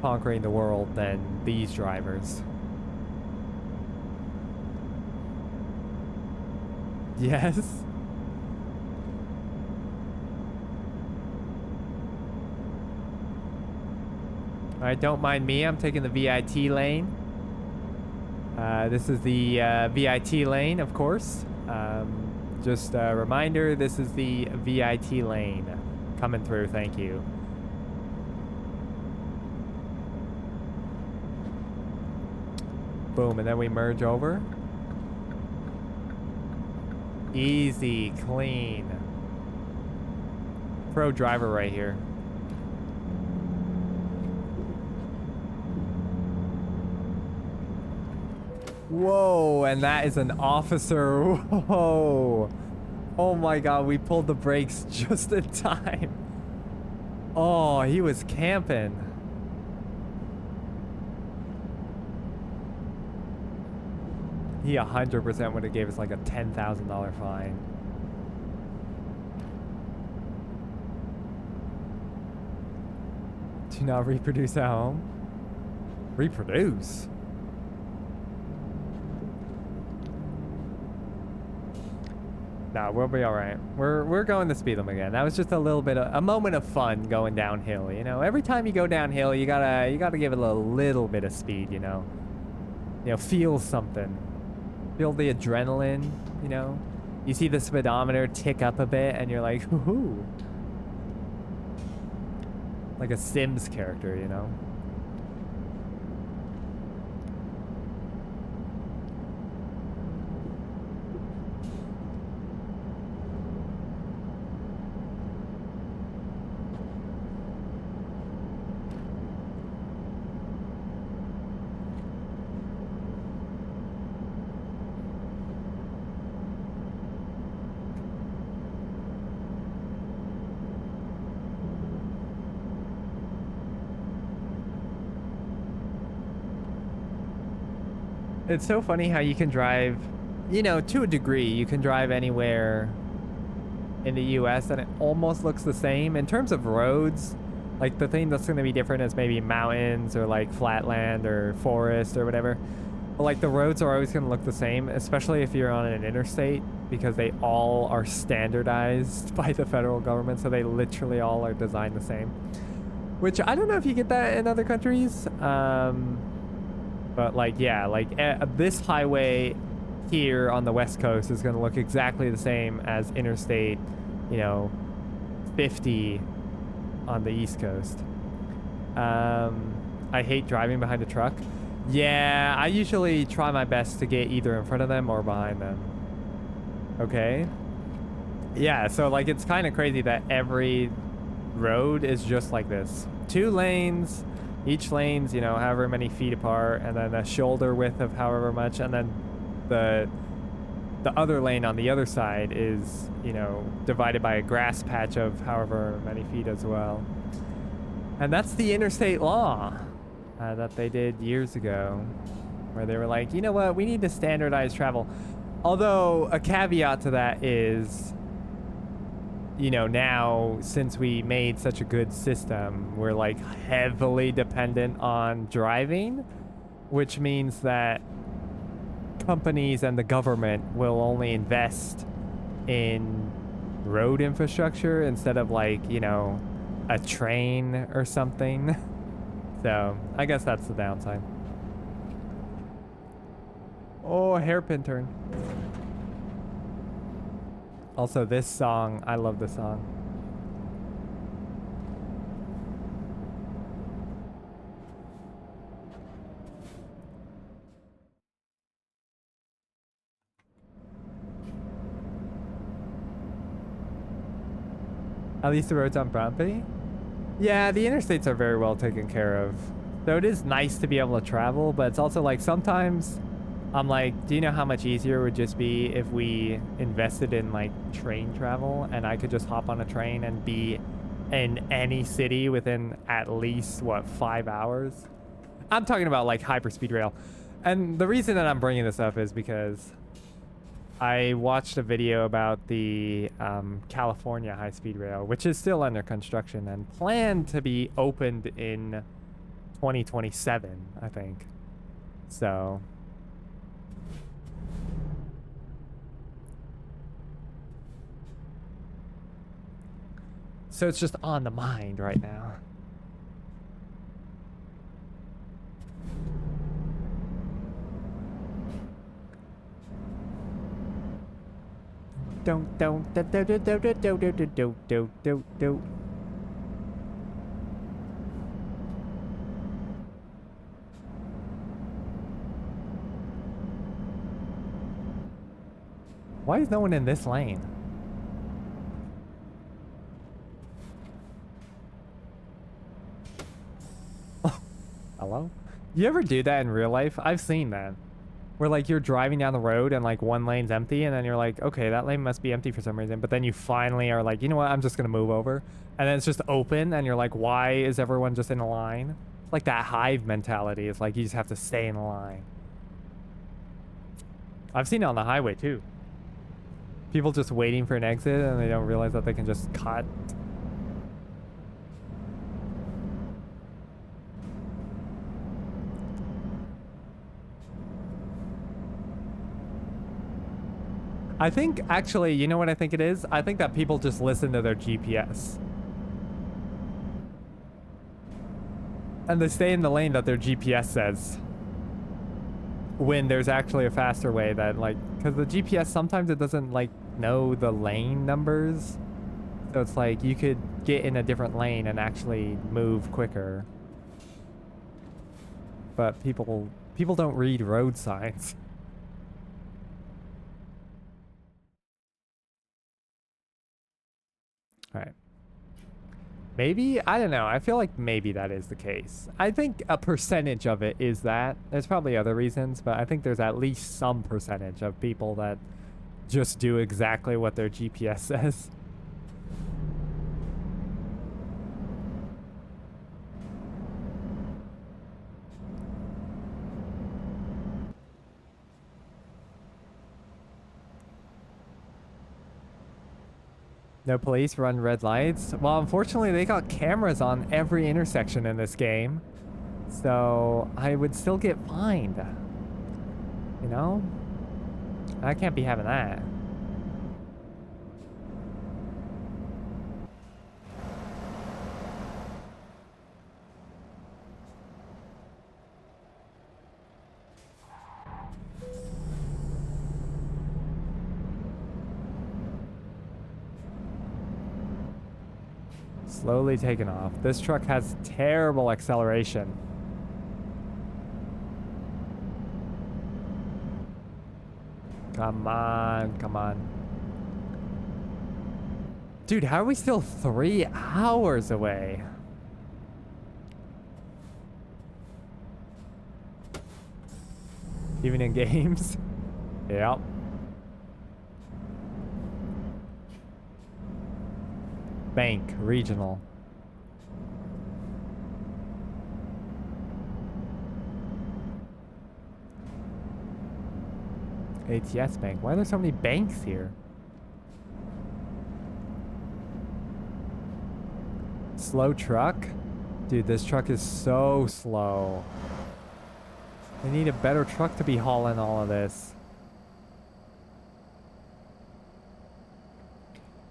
conquering the world than these drivers. Yes. Alright, don't mind me. I'm taking the VIT lane. This is the VIT lane, of course. Just a reminder, this is the VIT lane. Coming through, thank you. Boom, and then we merge over. Easy, clean. Pro driver right here. Whoa, and that is an officer. Whoa. Oh my god, we pulled the brakes just in time. Oh, he was camping. He 100% would have gave us like a $10,000 fine. Do not reproduce at home. Reproduce? Nah, we'll be all right. We're going to speed limit again. That was just a little bit of a moment of fun going downhill. You know, every time you go downhill, you gotta give it a little bit of speed. You know, feel something, feel the adrenaline. You know, you see the speedometer tick up a bit, and you're like, "Woohoo!" Like a Sims character, you know. It's so funny how you can drive, to a degree, you can drive anywhere in the US and it almost looks the same. In terms of roads, like the thing that's going to be different is maybe mountains or like flatland or forest or whatever. But like the roads are always going to look the same, especially if you're on an interstate, because they all are standardized by the federal government. So they literally all are designed the same, which I don't know if you get that in other countries. But like, yeah, like this highway here on the West Coast is going to look exactly the same as Interstate, 50 on the East Coast. I hate driving behind a truck. Yeah, I usually try my best to get either in front of them or behind them. Okay. Yeah, so like it's kind of crazy that every road is just like this. 2 lanes. Each lane's, however many feet apart, and then a shoulder width of however much, and then the other lane on the other side is, divided by a grass patch of however many feet as well. And that's the interstate law that they did years ago, where they were like, you know what, we need to standardize travel. Although a caveat to that is, now since we made such a good system, we're like heavily dependent on driving, which means that companies and the government will only invest in road infrastructure instead of like, a train or something. So I guess that's the downside. Oh, hairpin turn. Also, this song, I love this song. At least the roads on Brownpay? Yeah, the interstates are very well taken care of. So it is nice to be able to travel, but it's also like sometimes I'm like, do you know how much easier it would just be if we invested in like train travel and I could just hop on a train and be in any city within at least, what, 5 hours? I'm talking about like hyperspeed rail. And the reason that I'm bringing this up is because I watched a video about the California high-speed rail, which is still under construction and planned to be opened in 2027, I think. So it's just on the mind right now. Don't. Why is no one in this lane? Hello? You ever do that in real life? I've seen that. Where like you're driving down the road and like one lane's empty and then you're like, okay, that lane must be empty for some reason. But then you finally are like, you know what? I'm just going to move over. And then it's just open and you're like, why is everyone just in a line? It's like that hive mentality. It's like you just have to stay in a line. I've seen it on the highway too. People just waiting for an exit and they don't realize that they can just cut. I think, actually, you know what I think it is? I think that people just listen to their GPS. And they stay in the lane that their GPS says. When there's actually a faster way that, like, because the GPS, sometimes it doesn't, like, know the lane numbers. So it's like, you could get in a different lane and actually move quicker. But people don't read road signs. Right. Maybe, I don't know. I feel like maybe that is the case. I think a percentage of it is that. There's probably other reasons, but I think there's at least some percentage of people that just do exactly what their GPS says. No police, run red lights. Well, unfortunately, they got cameras on every intersection in this game. So I would still get fined. You know? I can't be having that. Slowly taking off. This truck has terrible acceleration. Come on, come on. Dude, how are we still 3 hours away? Even in games? Yep. Bank, regional. ATS Bank. Why are there so many banks here? Slow truck? Dude, this truck is so slow. I need a better truck to be hauling all of this.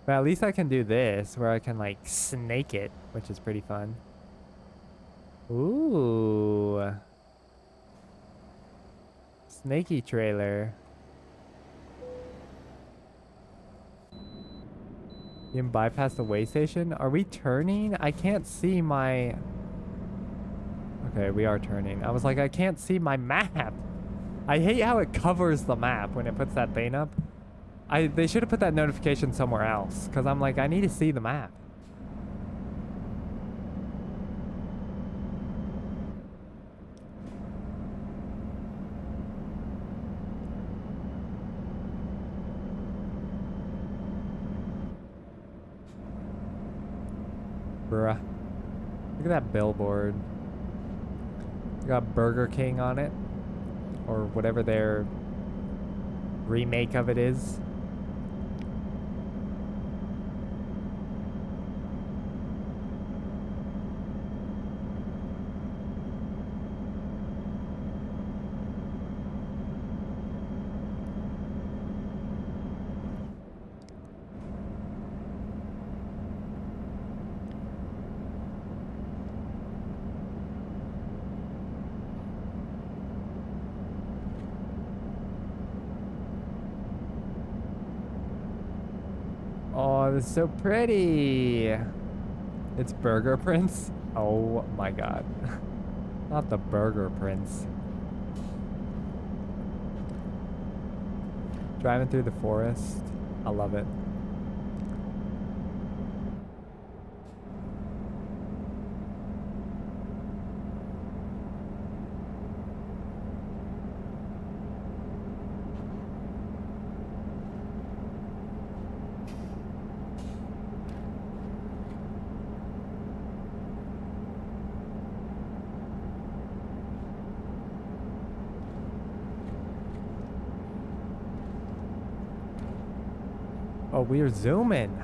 But at least I can do this, where I can, like, snake it, which is pretty fun. Ooh. Snaky trailer. You can bypass the way station. Are we turning? I can't see my... Okay, we are turning. I was like, I can't see my map. I hate how it covers the map when it puts that thing up. They should have put that notification somewhere else, because I'm like, I need to see the map. Bruh. Look at that billboard. Got Burger King on it. Or whatever their remake of it is. Oh, this is so pretty. It's Burger Prince. Oh my god. Not the Burger Prince. Driving through the forest. I love it. Oh, we're zooming.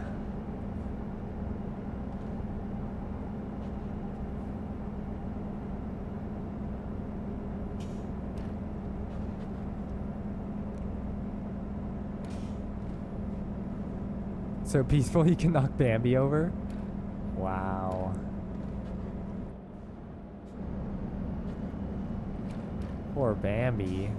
So peaceful you can knock Bambi over? Wow. Poor Bambi.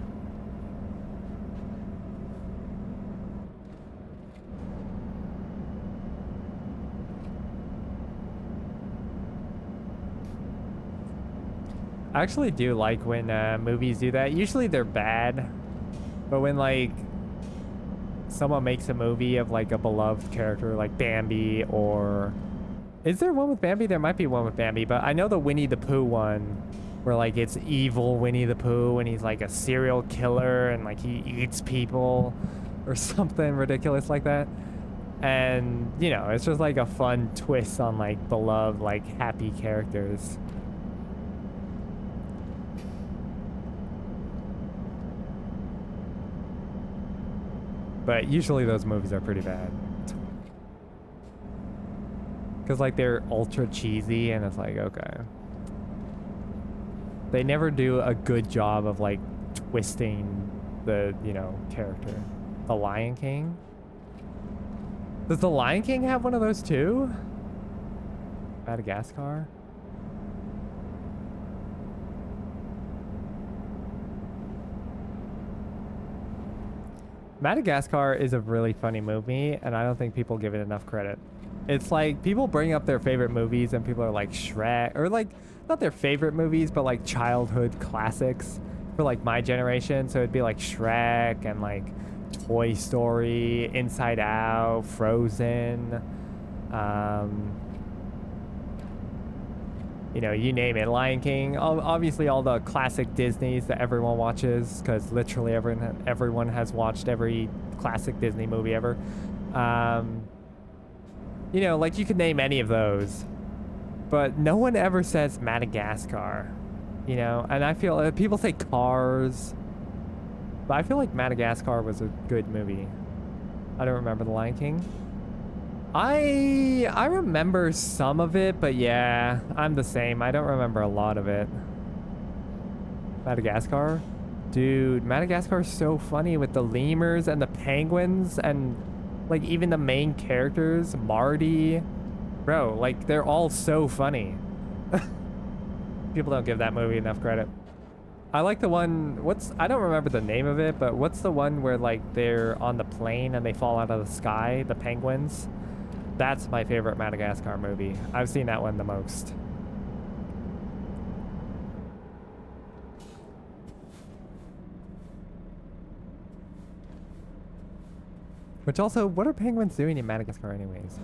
I actually do like when movies do that. Usually they're bad, but when like someone makes a movie of like a beloved character like Bambi, or is there one with Bambi? There might be one with Bambi, but I know the Winnie the Pooh one where like it's evil Winnie the Pooh and he's like a serial killer and like he eats people or something ridiculous like that. And you know, it's just like a fun twist on like beloved, like happy characters. But usually those movies are pretty bad. Because like they're ultra cheesy and it's like, okay. They never do a good job of like twisting the, you know, character. The Lion King? Does the Lion King have one of those too? Madagascar? Madagascar is a really funny movie, and I don't think people give it enough credit. It's like people bring up their favorite movies, and people are like Shrek, or like not their favorite movies, but like childhood classics for like my generation. So it'd be like Shrek and like Toy Story, Inside Out, Frozen. You know, you name it, Lion King, obviously all the classic Disneys that everyone watches, because literally everyone has watched every classic Disney movie ever. You know, like you could name any of those, but no one ever says Madagascar, you know, and I feel people say Cars, but I feel like Madagascar was a good movie. I don't remember The Lion King. I remember some of it, but yeah, I'm the same. I don't remember a lot of it. Madagascar? Dude, Madagascar is so funny with the lemurs and the penguins and like even the main characters, Marty. Bro, like they're all so funny. People don't give that movie enough credit. I like the one, I don't remember the name of it, but what's the one where like they're on the plane and they fall out of the sky, the penguins? That's my favorite Madagascar movie. I've seen that one the most. Which also, what are penguins doing in Madagascar anyways?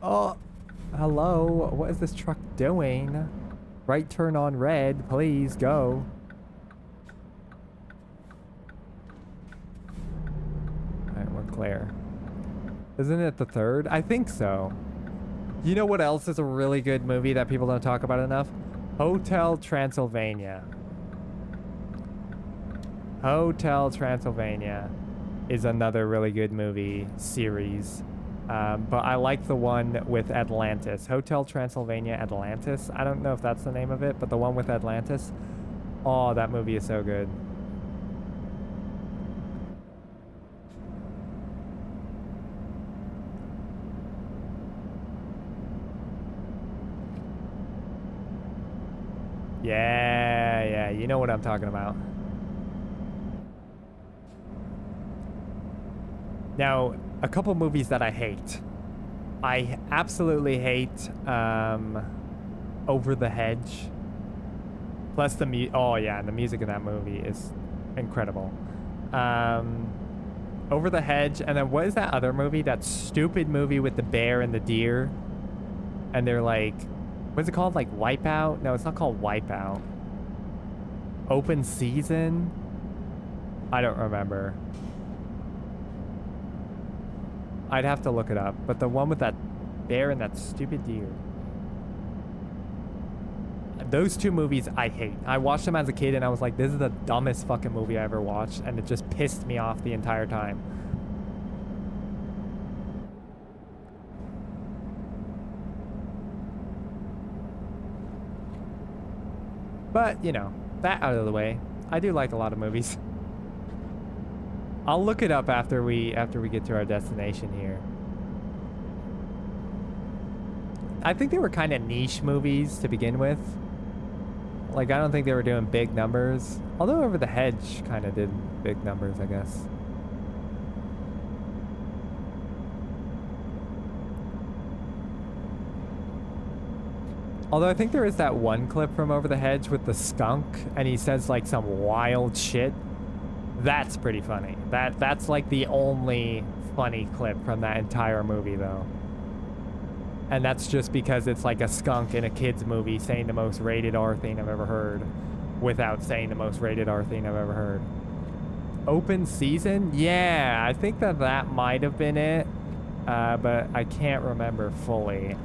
Oh, hello. What is this truck doing? Right turn on red. Please go. Alright, we're clear. Isn't it the third? I think so. You know what else is a really good movie that people don't talk about enough? Hotel Transylvania. Hotel Transylvania is another really good movie series. But I like the one with Atlantis. Hotel Transylvania Atlantis. I don't know if that's the name of it, but the one with Atlantis. Oh, that movie is so good. Yeah, you know what I'm talking about. Now, a couple movies that I hate. I absolutely hate Over the Hedge. Plus the the music in that movie is incredible. Over the Hedge, and then what is that other movie? That stupid movie with the bear and the deer. And they're like, what's it called? Like Wipeout? No, it's not called Wipeout. Open Season? I don't remember. I'd have to look it up. But the one with that bear and that stupid deer. Those two movies I hate. I watched them as a kid and I was like, this is the dumbest fucking movie I ever watched. And it just pissed me off the entire time. But, you know, that out of the way. I do like a lot of movies. I'll look it up after we get to our destination here. I think they were kind of niche movies to begin with. Like, I don't think they were doing big numbers. Although Over the Hedge kind of did big numbers, I guess. Although I think there is that one clip from Over the Hedge with the skunk, and he says like some wild shit. That's pretty funny. That's like the only funny clip from that entire movie, though. And that's just because it's like a skunk in a kid's movie saying the most rated R thing I've ever heard without saying the most rated R thing I've ever heard. Open Season? Yeah, I think that might have been it, but I can't remember fully.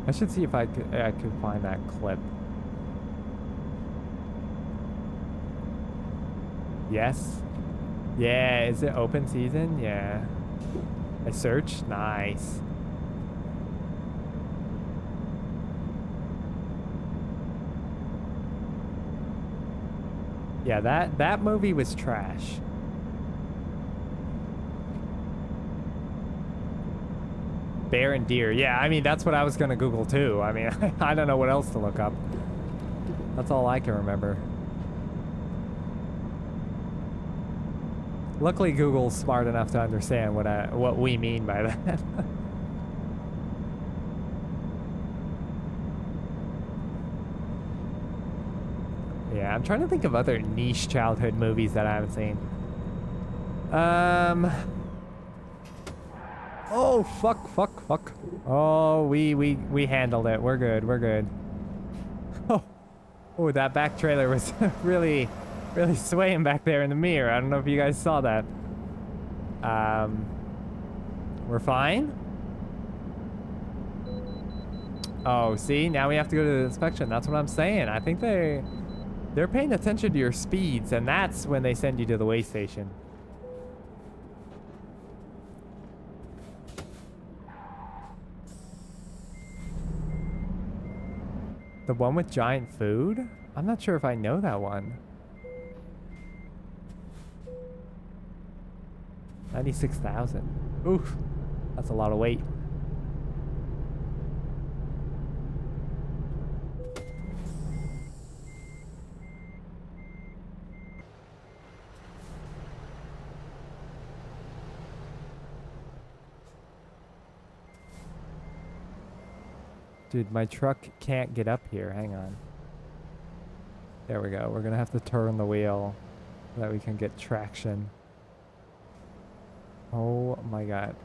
I should see if I could find that clip. Yes. Yeah, is it Open Season? Yeah. I searched? Nice. Yeah, that movie was trash. Bear and deer. Yeah, I mean, that's what I was going to Google too. I mean, I don't know what else to look up. That's all I can remember. Luckily, Google's smart enough to understand what we mean by that. Yeah, I'm trying to think of other niche childhood movies that I haven't seen. Oh, fuck. Oh, we handled it. We're good. Oh, that back trailer was really swaying back there in the mirror. I don't know if you guys saw that. We're fine? Oh, see? Now we have to go to the inspection. That's what I'm saying. I think they're paying attention to your speeds, and that's when they send you to the weigh station. The one with giant food? I'm not sure if I know that one. 96,000. Oof. That's a lot of weight. Dude, my truck can't get up here. Hang on. There we go. We're gonna have to turn the wheel so that we can get traction. Oh my god.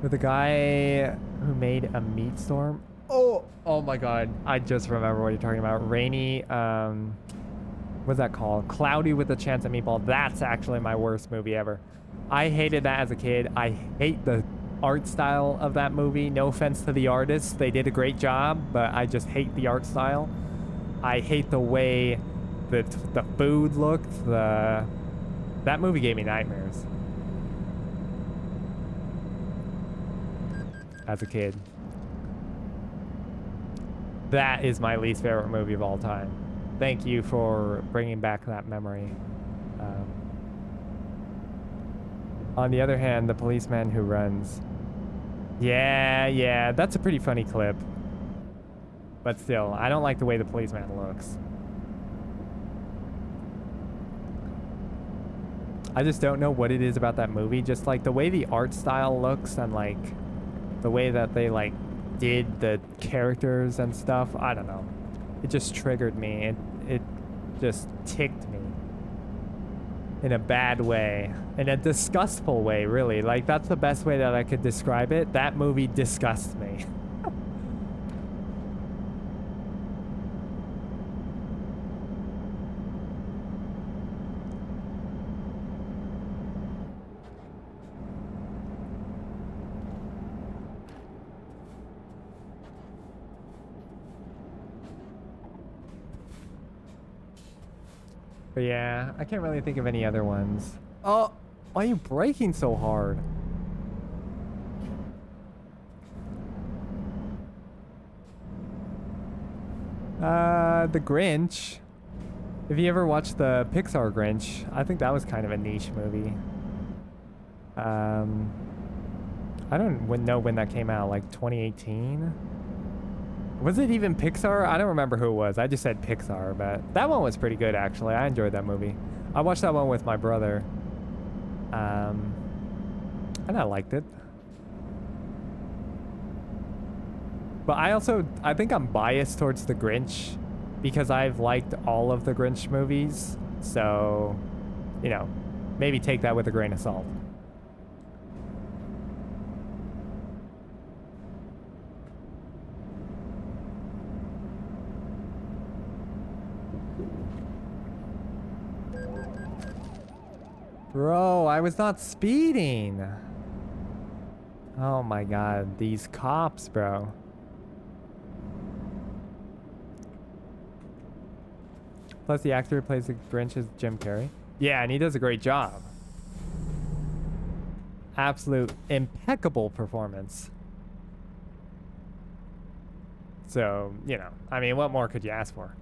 With the guy who made a meat storm. Oh my god. I just remember what you're talking about. Rainy, what's that called? Cloudy with a Chance of Meatball. That's actually my worst movie ever. I hated that as a kid. I hate the art style of that movie. No offense to the artists. They did a great job, but I just hate the art style. I hate the way that the food looked. That movie gave me nightmares as a kid. That is my least favorite movie of all time. Thank you for bringing back that memory. On the other hand, the policeman who runs. Yeah, that's a pretty funny clip. But still, I don't like the way the policeman looks. I just don't know what it is about that movie. Just like the way the art style looks and like the way that they like did the characters and stuff. I don't know. It just triggered me. It just ticked me in a bad way, in a disgustful way, really. Like that's the best way that I could describe it. That movie disgusts me. But yeah, I can't really think of any other ones. Oh, why are you braking so hard? The Grinch. If you ever watched the Pixar Grinch, I think that was kind of a niche movie. I don't know when that came out, like 2018? Was it even Pixar? I don't remember who it was. I just said Pixar, but that one was pretty good, actually. I enjoyed that movie. I watched that one with my brother. And I liked it. But I think I'm biased towards the Grinch because I've liked all of the Grinch movies. So, you know, maybe take that with a grain of salt. Bro, I was not speeding. Oh my god, these cops, bro. Plus the actor who plays the Grinch is Jim Carrey. Yeah, and he does a great job. Absolute impeccable performance. So, you know, I mean, what more could you ask for?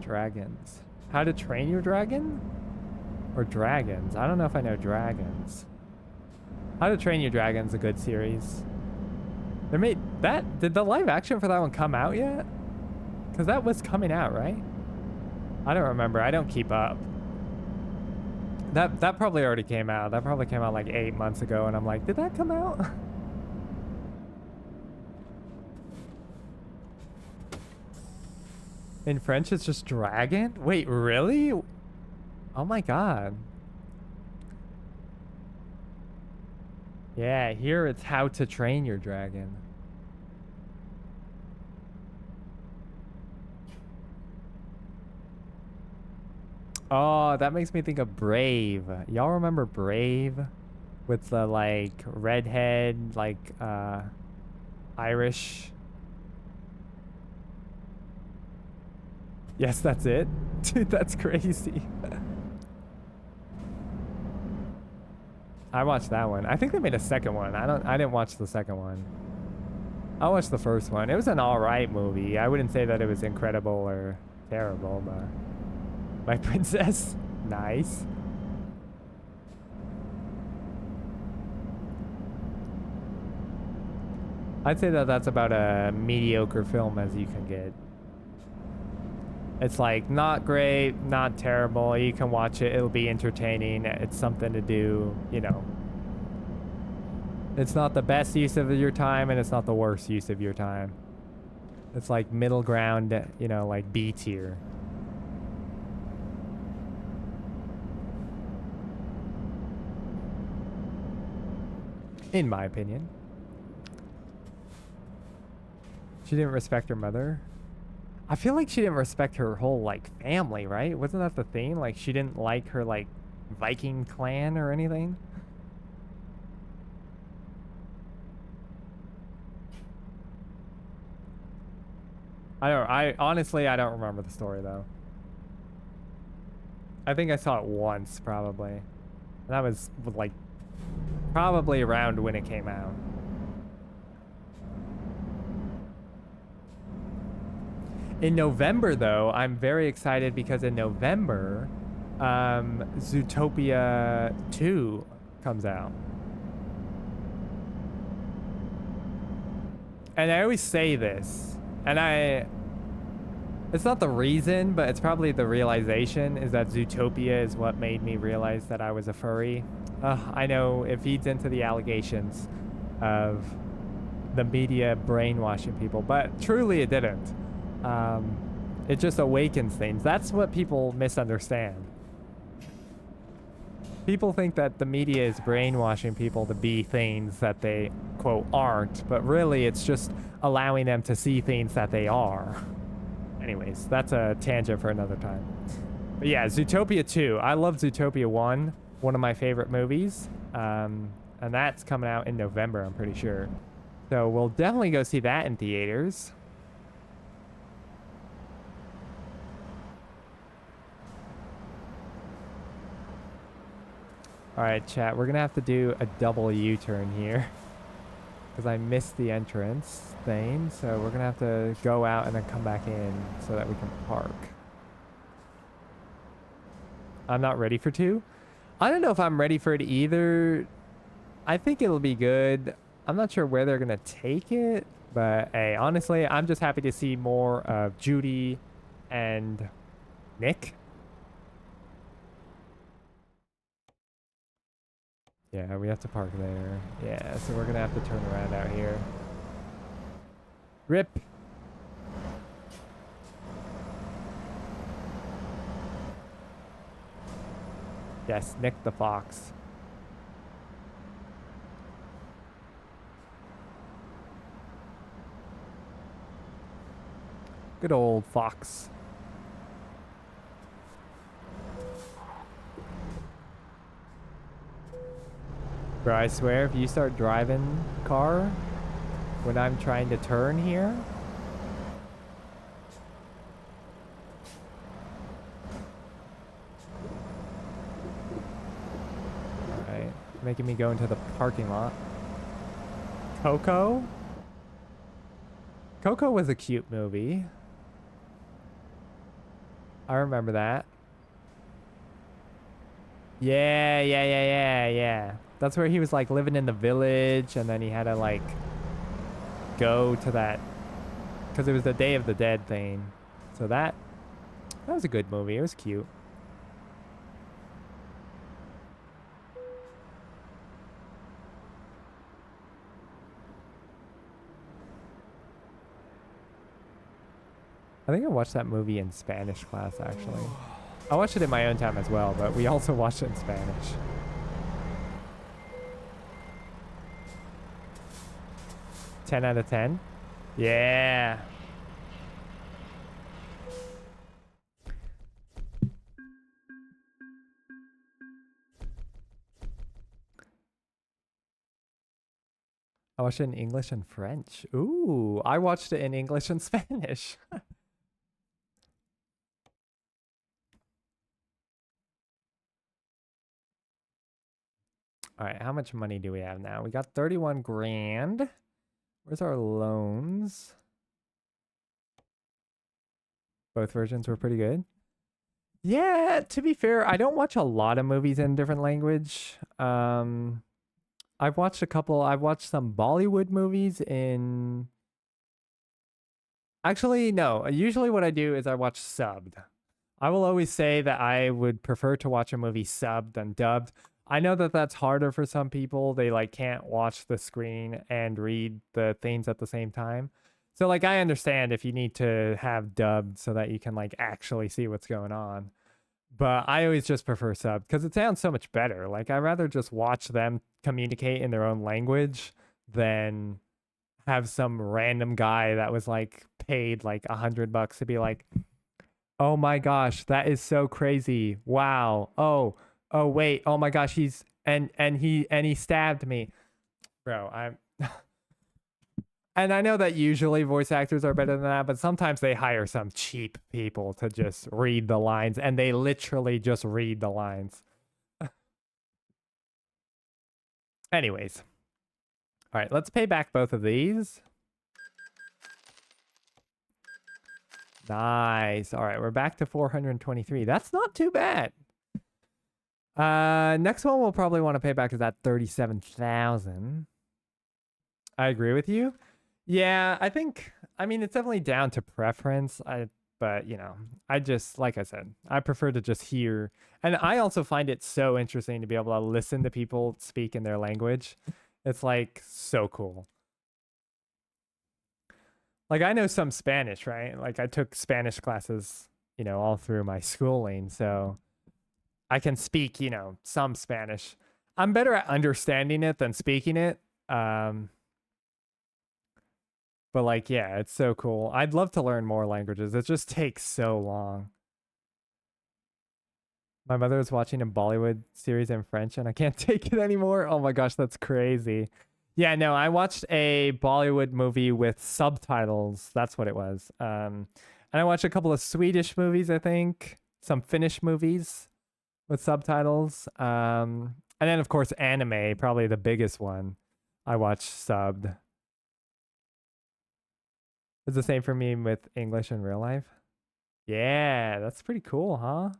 Dragons. How to Train Your Dragon? Or dragons? I don't know if I know dragons. How to Train Your Dragon's a good series. They made that. Did the live action for that one come out yet? Because that was coming out, right? I don't remember. I don't keep up. That probably already came out. That probably came out like 8 months ago, and I'm like, did that come out? In French, it's just dragon? Wait, really? Oh my god. Yeah, here it's How to Train Your Dragon. Oh, that makes me think of Brave. Y'all remember Brave? With the, like, redhead, like, Irish. Yes, that's it. Dude, that's crazy. I watched that one. I think they made a second one. I didn't watch the second one. I watched the first one. It was an alright movie. I wouldn't say that it was incredible or terrible, but My Princess, nice. I'd say that that's about a mediocre film as you can get. It's like not great, not terrible. You can watch it. It'll be entertaining. It's something to do, you know. It's not the best use of your time and it's not the worst use of your time. It's like middle ground, you know, like B tier. In my opinion. She didn't respect her mother. I feel like she didn't respect her whole, like, family, right? Wasn't that the thing? Like, she didn't like her, like, Viking clan or anything? I honestly, I don't remember the story, though. I think I saw it once, probably. And that was, like, probably around when it came out. In November, though, I'm very excited because in November, Zootopia 2 comes out. And I always say this, and it's not the reason, but it's probably the realization, is that Zootopia is what made me realize that I was a furry. I know it feeds into the allegations of the media brainwashing people, but truly it didn't. It just awakens things. That's what people misunderstand. People think that the media is brainwashing people to be things that they, quote, aren't, but really it's just allowing them to see things that they are. Anyways, that's a tangent for another time. But yeah, Zootopia 2. I love Zootopia 1, one of my favorite movies. And that's coming out in November, I'm pretty sure. So we'll definitely go see that in theaters. Alright, chat, we're gonna have to do a double U-turn here. Because I missed the entrance thing, so we're gonna have to go out and then come back in so that we can park. I'm not ready for 2. I don't know if I'm ready for it either. I think it'll be good. I'm not sure where they're gonna take it, but hey, honestly, I'm just happy to see more of Judy and Nick. Yeah, we have to park there. Yeah, so we're gonna have to turn around out here. Rip. Yes, Nick the Fox. Good old Fox. Bro, I swear, if you start driving car when I'm trying to turn here, alright, making me go into the parking lot. Coco? Coco was a cute movie. I remember that. Yeah. That's where he was like living in the village and then he had to like go to that because it was the Day of the Dead thing. So that was a good movie. It was cute. I think I watched that movie in Spanish class actually. I watched it in my own time as well, but we also watched it in Spanish. Ten out of 10? Yeah. I watched it in English and French. Ooh, I watched it in English and Spanish. All right, how much money do we have now? We got 31 grand. Where's our loans? Both versions were pretty good. Yeah, to be fair, I don't watch a lot of movies in different language. I've watched a couple. I've watched some Bollywood movies in. Actually, no. Usually, what I do is I watch subbed. I will always say that I would prefer to watch a movie subbed than dubbed. I know that that's harder for some people. They like can't watch the screen and read the things at the same time. So like I understand if you need to have dubbed so that you can like actually see what's going on. But I always just prefer sub because it sounds so much better. Like I'd rather just watch them communicate in their own language than have some random guy that was like paid like $100 to be like, oh my gosh, that is so crazy. Wow. Oh wait. Oh my gosh, he's and he stabbed me. Bro, I'm and I know that usually voice actors are better than that, but sometimes they hire some cheap people to just read the lines, and they literally just read the lines. Anyways. All right, let's pay back both of these. Nice. All right, we're back to 423. That's not too bad. Next one we'll probably want to pay back is that 37,000. I agree with you. Yeah, I mean it's definitely down to preference. But you know, I just like I said, I prefer to just hear, and I also find it so interesting to be able to listen to people speak in their language. It's like so cool. Like I know some Spanish, right? Like I took Spanish classes, you know, all through my schooling, so I can speak, you know, some Spanish. I'm better at understanding it than speaking it. But like, yeah, it's so cool. I'd love to learn more languages. It just takes so long. My mother was watching a Bollywood series in French and I can't take it anymore. Oh my gosh, that's crazy. Yeah, no, I watched a Bollywood movie with subtitles. That's what it was. And I watched a couple of Swedish movies, I think, some Finnish movies with subtitles. And then of course anime, probably the biggest one I watched subbed. It's the same for me with English in real life. Yeah, that's pretty cool, huh?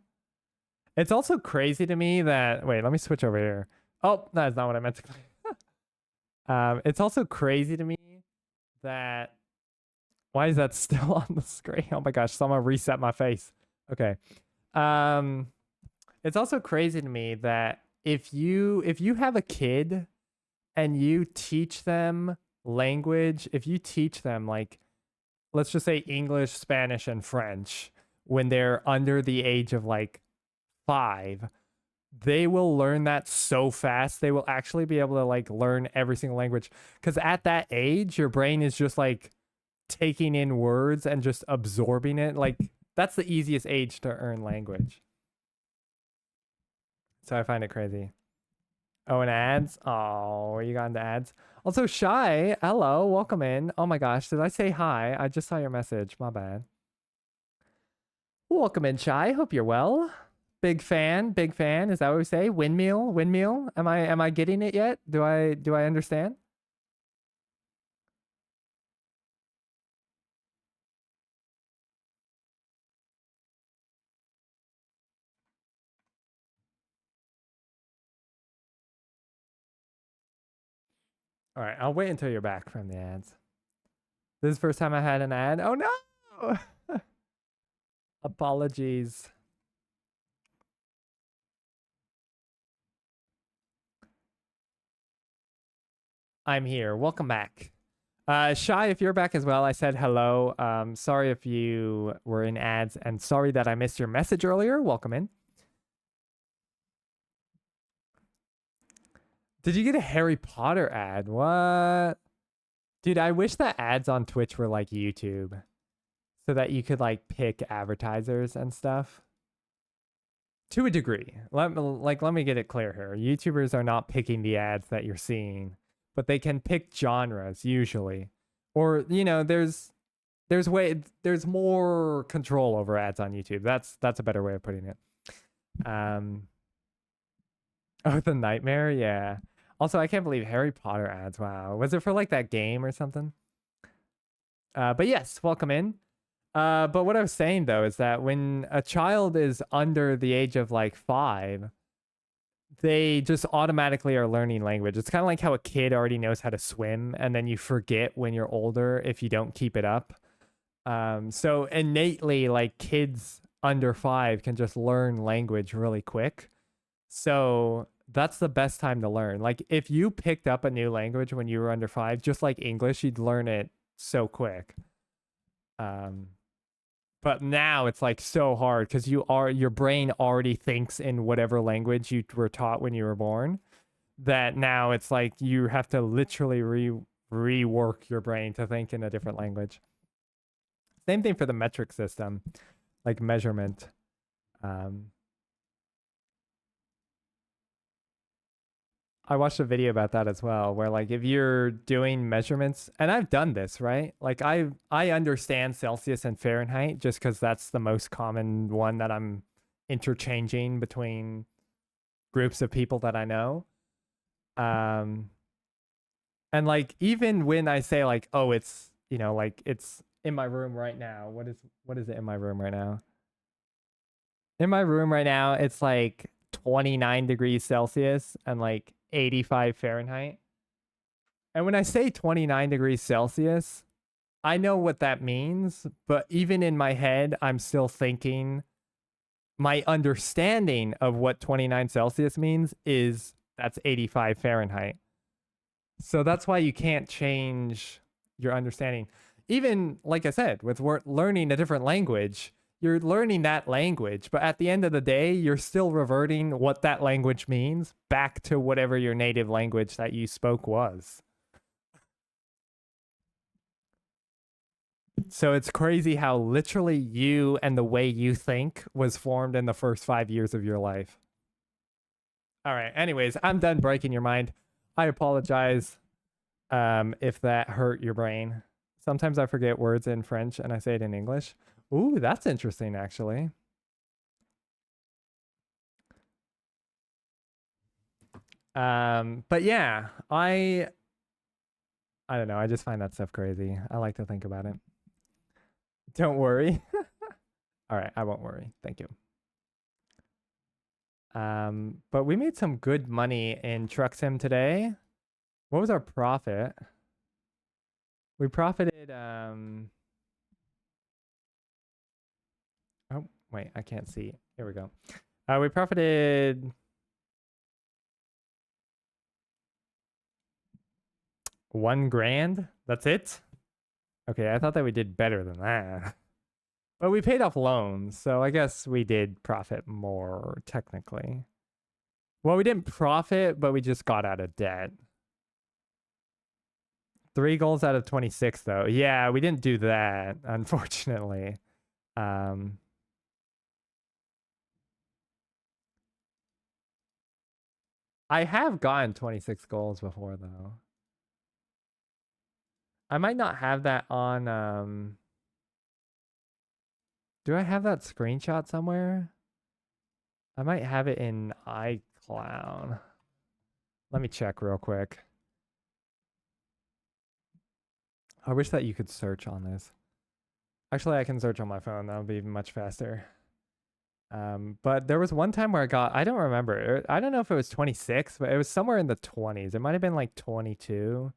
It's also crazy to me that wait, let me switch over here. Oh, that's not what I meant to click. It's also crazy to me that why is that still on the screen? Oh my gosh, someone reset my face. Okay. It's also crazy to me that if you have a kid and you teach them language, if you teach them like let's just say English, Spanish, and French when they're under the age of like 5, they will learn that so fast. They will actually be able to like learn every single language. Because at that age, your brain is just like taking in words and just absorbing it. Like that's the easiest age to earn language. So I find it crazy. Oh, and ads? Oh, you got into ads? Also, Shy, hello, welcome in. Oh my gosh, did I say hi? I just saw your message. My bad. Welcome in, Shy. Hope you're well. Big fan, big fan. Is that what we say? Windmill, windmill. Am I getting it yet? Do I understand? All right, I'll wait until you're back from the ads. This is the first time I had an ad. Oh no! Apologies. I'm here. Welcome back. Shy, if you're back as well, I said hello. Sorry if you were in ads and sorry that I missed your message earlier. Welcome in. Did you get a Harry Potter ad? What? Dude, I wish that ads on Twitch were like YouTube so that you could like pick advertisers and stuff. To a degree. Let me get it clear here. YouTubers are not picking the ads that you're seeing, but they can pick genres usually. Or, you know, there's more control over ads on YouTube. That's a better way of putting it. Oh, the nightmare, yeah. Also, I can't believe Harry Potter ads. Wow. Was it for like that game or something? But yes, welcome in. But what I was saying though is that when a child is under the age of like 5, they just automatically are learning language. It's kind of like how a kid already knows how to swim, and then you forget when you're older if you don't keep it up. So innately, like kids under 5 can just learn language really quick. So that's the best time to learn. Like if you picked up a new language when you were under 5, just like English, you'd learn it so quick. But now it's like so hard because your brain already thinks in whatever language you were taught when you were born, that now it's like you have to literally rework your brain to think in a different language. Same thing for the metric system, like measurement. I watched a video about that as well, where like if you're doing measurements, and I've done this, right? Like I understand Celsius and Fahrenheit just because that's the most common one that I'm interchanging between groups of people that I know. And like even when I say like, oh, it's, you know, like it's in my room right now. What is it in my room right now? In my room right now, it's like 29 degrees Celsius and like 85 Fahrenheit. And when I say 29 degrees Celsius, I know what that means, but even in my head, I'm still thinking my understanding of what 29 Celsius means is that's 85 Fahrenheit. So that's why you can't change your understanding. Even like I said, with learning a different language, you're learning that language, but at the end of the day, you're still reverting what that language means back to whatever your native language that you spoke was. So it's crazy how literally you and the way you think was formed in the first 5 years of your life. All right. Anyways, I'm done breaking your mind. I apologize if that hurt your brain. Sometimes I forget words in French and I say it in English. Ooh, that's interesting, actually. But yeah, I don't know. I just find that stuff crazy. I like to think about it. Don't worry. All right, I won't worry. Thank you. But we made some good money in Truck Sim today. What was our profit? We profited oh, wait, I can't see. Here we go. We profited $1,000. That's it? Okay, I thought that we did better than that. But we paid off loans, so I guess we did profit more, technically. Well, we didn't profit, but we just got out of debt. 3 goals out of 26, though. Yeah, we didn't do that, unfortunately. I have gotten 26 goals before, though. I might not have that on, do I have that screenshot somewhere? I might have it in iCloud. Let me check real quick. I wish that you could search on this. Actually, I can search on my phone. That would be much faster. But there was one time where I don't remember. I don't know if it was 26, but it was somewhere in the 20s. It might have been like 22.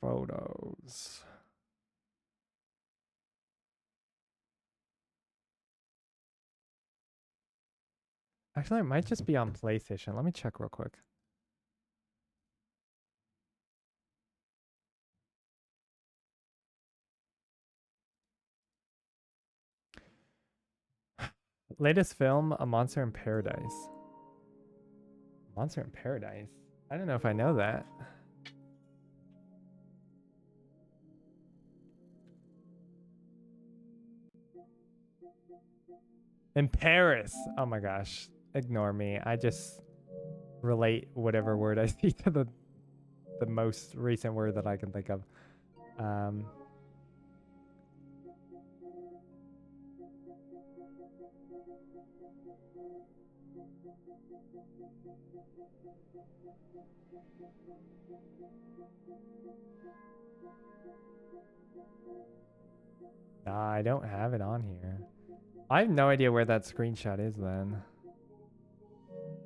Photos. Actually, it might just be on PlayStation. Let me check real quick. Latest film, A Monster in Paradise. Monster in Paradise? I don't know if I know that. In Paris. Oh my gosh. Ignore me. I just relate whatever word I see to the most recent word that I can think of. Um, nah, I don't have it on here. I have no idea where that screenshot is then.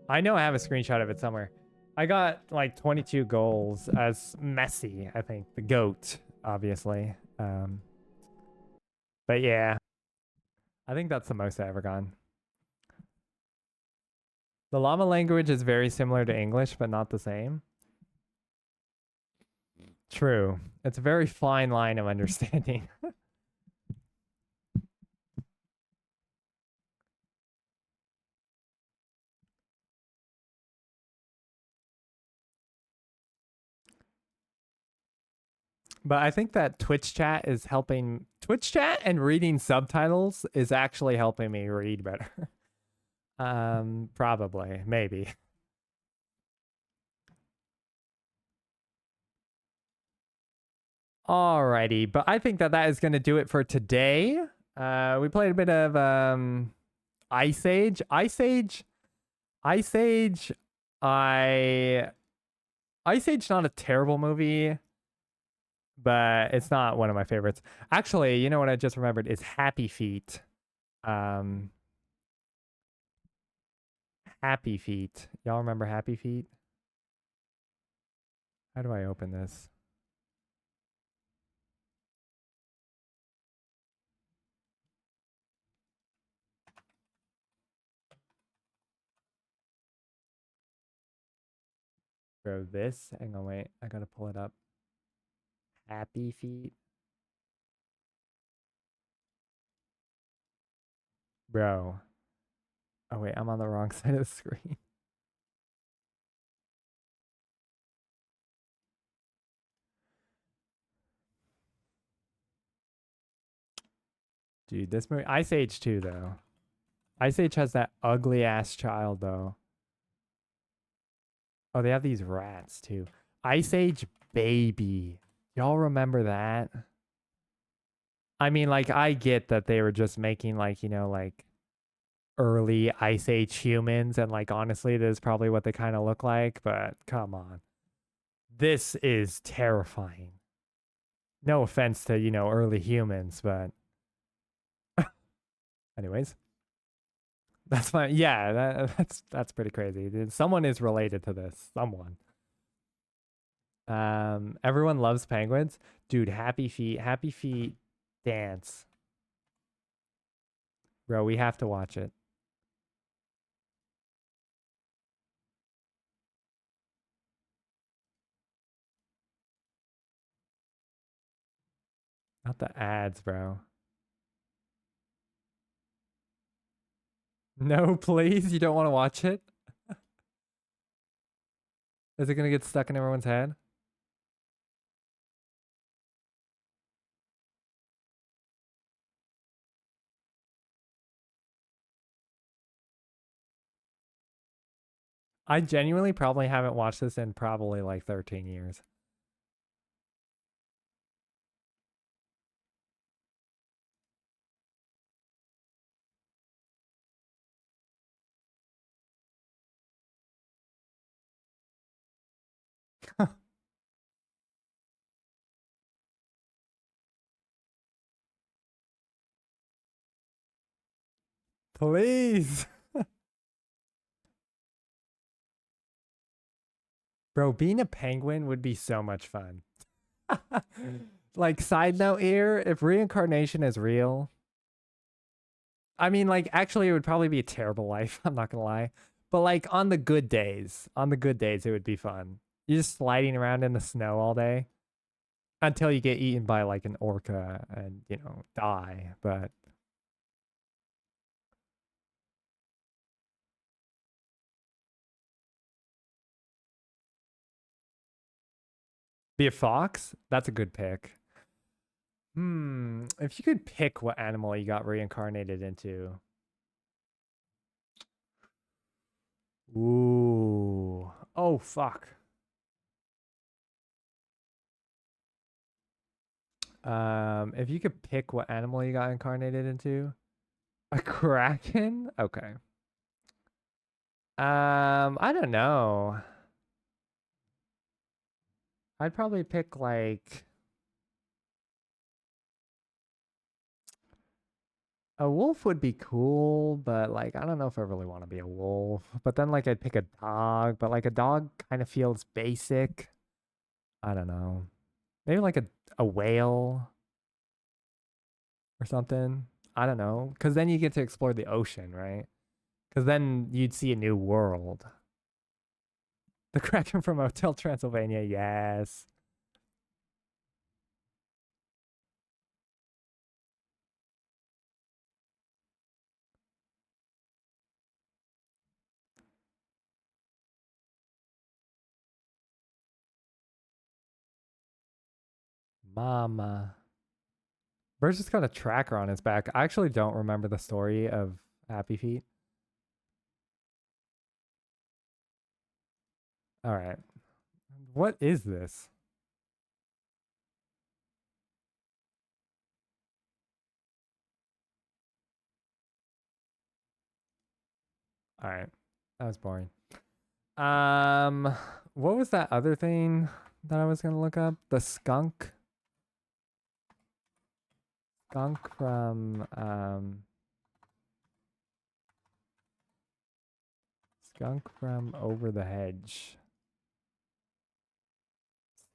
I know I have a screenshot of it somewhere. I got like 22 goals as Messi, I think. The GOAT, obviously. But yeah, I think that's the most I ever gone. The llama language is very similar to English, but not the same. True. It's a very fine line of understanding. But I think that Twitch chat is helping. Twitch chat and reading subtitles is actually helping me read better. Probably, maybe. Alrighty, but I think that is going to do it for today. We played a bit of Ice Age. Ice Age. Ice Age. Ice Age, not a terrible movie, but it's not one of my favorites. Actually, you know what I just remembered is Happy Feet. Happy Feet. Y'all remember Happy Feet? How do I open this? Bro, this? Hang on, wait. I gotta pull it up. Happy Feet. Bro. Oh, wait. I'm on the wrong side of the screen. Dude, this movie. Ice Age 2, though. Ice Age has that ugly ass child, though. Oh, they have these rats, too. Ice Age Baby. Y'all remember that? I mean, like, I get that they were just making, like, you know, like, early Ice Age humans, and, like, honestly, this is probably what they kind of look like, but come on. This is terrifying. No offense to, you know, early humans, but... Anyways. That's fine. Yeah, that's pretty crazy. Someone is related to this. Someone. Everyone loves penguins. Dude, Happy Feet dance. Bro, we have to watch it. Not the ads, bro. No, please. You don't want to watch it? Is it going to get stuck in everyone's head? I genuinely probably haven't watched this in probably like 13 years. Please. Bro, being a penguin would be so much fun. Like, side note here, if reincarnation is real, I mean, like, actually, it would probably be a terrible life. I'm not gonna lie. But, like, on the good days, it would be fun. You're just sliding around in the snow all day until you get eaten by, like, an orca and, you know, die. But be a fox? That's a good pick. If you could pick what animal you got reincarnated into. Oh, fuck. If you could pick what animal you got incarnated into, a kraken? Okay. I don't know. I'd probably pick like a wolf would be cool, but like I don't know if I really want to be a wolf. But then like I'd pick a dog, but like a dog kind of feels basic. I don't know. Maybe like a whale or something. I don't know. Cause then you get to explore the ocean, right? Cause then you'd see a new world. The Kraken from Hotel Transylvania, yes. Mama. Bird's just got a tracker on his back. I actually don't remember the story of Happy Feet. All right. What is this? All right. That was boring. What was that other thing that I was gonna look up? The skunk? Skunk from Skunk from Over the Hedge.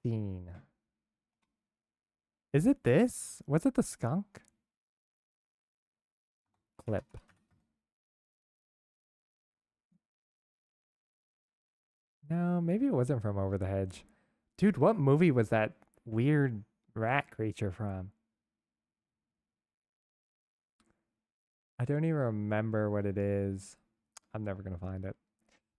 Scene. Is it this? Was it the skunk? Clip. No, maybe it wasn't from Over the Hedge. Dude, what movie was that weird rat creature from? I don't even remember what it is. I'm never gonna find it.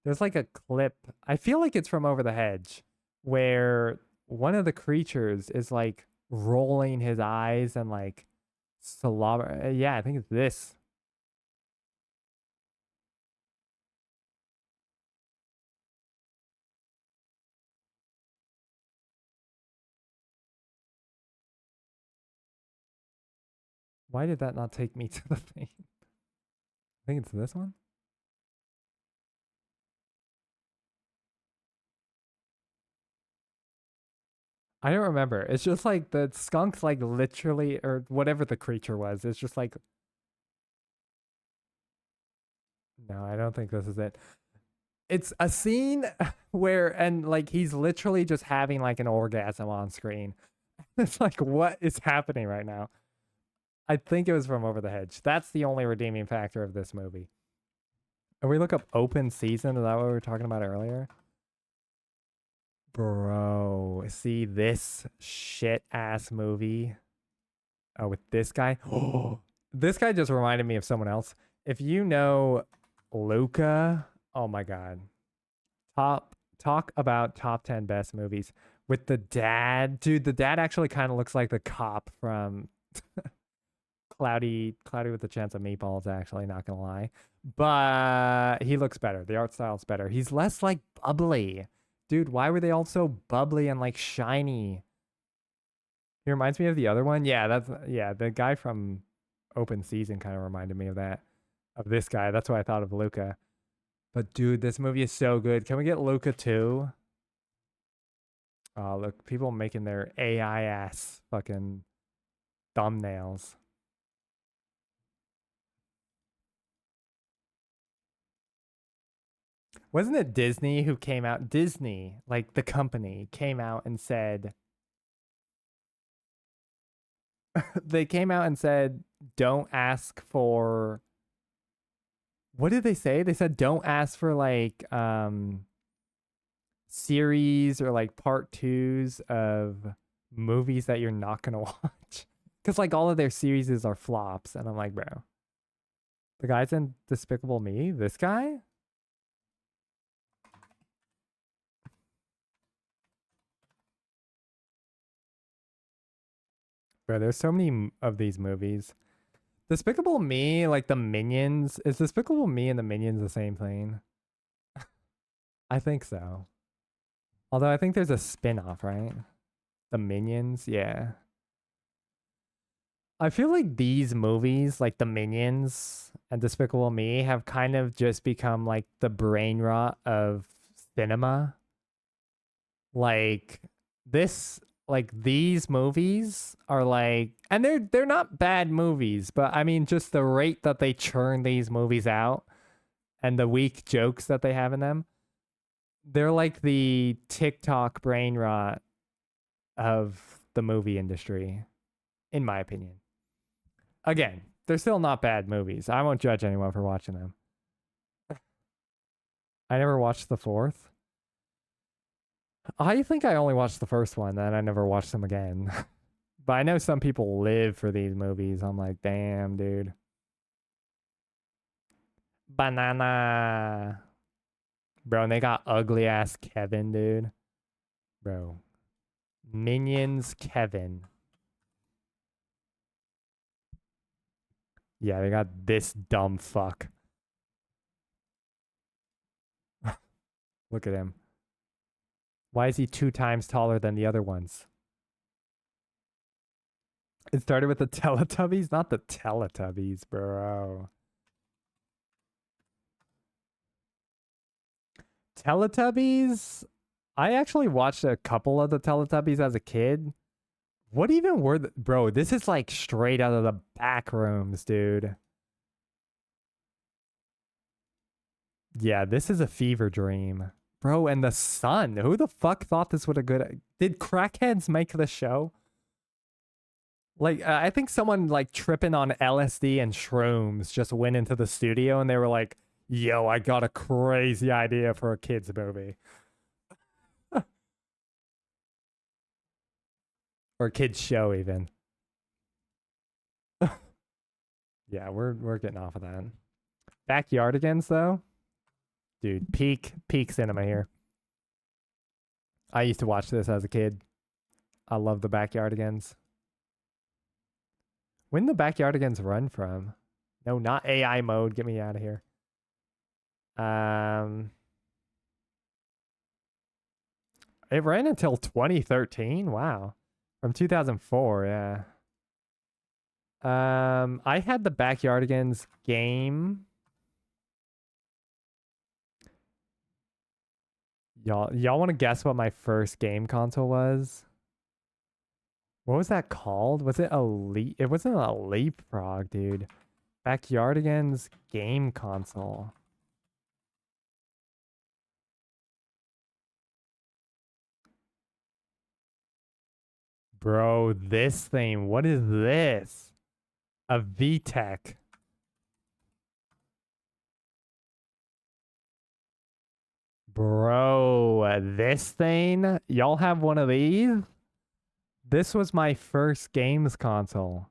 There's like a clip. I feel like it's from Over the Hedge where one of the creatures is like rolling his eyes and like slobber. Yeah, I think it's this. Why did that not take me to the thing? I think it's this one. I don't remember. It's just like the skunk's like literally, or whatever the creature was. It's just like, no, I don't think this is it. It's a scene where, and like he's literally just having like an orgasm on screen. It's like, what is happening right now? I think it was from Over the Hedge. That's the only redeeming factor of this movie. And we look up open season. Is that what we were talking about earlier? Bro, see this shit ass movie. Oh, with this guy. Oh, this guy just reminded me of someone else. If you know Luca, oh my god. Talk about top 10 best movies with the dad. Dude, the dad actually kind of looks like the cop from Cloudy with a Chance of Meatballs, actually, not gonna lie. But he looks better. The art style's better. He's less like bubbly. Dude, why were they all so bubbly and like shiny? He reminds me of the other one. Yeah, the guy from Open Season kind of reminded me of that. Of this guy. That's why I thought of Luca. But dude, this movie is so good. Can we get Luca 2? Oh, look, people making their AI ass fucking thumbnails. Wasn't it Disney who came out? Disney, like the company, came out and said, they came out and said, don't ask for, what did they say? They said, don't ask for like, series or like part twos of movies that you're not gonna watch. Because like all of their series are flops. And I'm like, bro, the guy's in Despicable Me? This guy? Bro, there's so many of these movies. Despicable Me, like the Minions. Is Despicable Me and the Minions the same thing? I think so. Although I think there's a spin-off, right? The Minions, yeah. I feel like these movies, like The Minions and Despicable Me, have kind of just become like the brain rot of cinema. Like this, like these movies are like, and they're not bad movies, but I mean just the rate that they churn these movies out and the weak jokes that they have in them, they're like the TikTok brain rot of the movie industry, in my opinion. Again, they're still not bad movies. I won't judge anyone for watching them. I never watched the fourth. I think I only watched the first one, then I never watched them again. But I know some people live for these movies. I'm like, damn, dude. Banana. Bro, and they got ugly ass Kevin, dude. Bro. Minions Kevin. Yeah, they got this dumb fuck. Look at him. Why is he 2 times taller than the other ones? It started with the Teletubbies? Not the Teletubbies, bro. Teletubbies? I actually watched a couple of the Teletubbies as a kid. What even were the... Bro, this is like straight out of the back rooms, dude. Yeah, this is a fever dream. Bro, and the sun. Who the fuck thought this would a good... Did crackheads make the show? Like, I think someone like tripping on LSD and shrooms just went into the studio and they were like, yo, I got a crazy idea for a kid's movie. Or a kid's show, even. Yeah, we're getting off of that. Backyardigans, though? Dude, peak cinema here. I used to watch this as a kid. I love the Backyardigans. When did the Backyardigans run from? No, not AI mode. Get me out of here. It ran until 2013. Wow. From 2004, yeah. I had the Backyardigans game. Y'all want to guess what my first game console was? What was that called? Was it a leap? It wasn't a leapfrog, dude. Backyardigans game console. Bro, this thing. What is this? A VTech. Bro, this thing? Y'all have one of these? This was my first games console.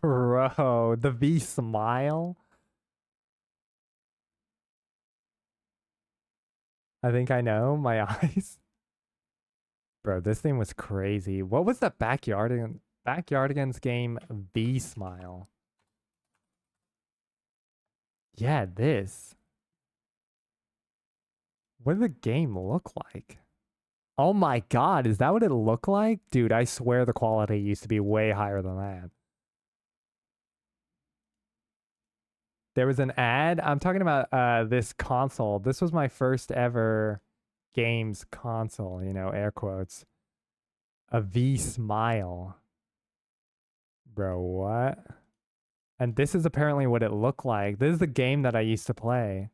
Bro, the V Smile? I think I know. My eyes. Bro, this thing was crazy. What was the Backyardigans game V Smile? Yeah, this. What did the game look like? Oh my god, is that what it looked like? Dude, I swear the quality used to be way higher than that. There was an ad. I'm talking about this console. This was my first ever games console, you know, air quotes. A V Smile. Bro, what? And this is apparently what it looked like. This is the game that I used to play.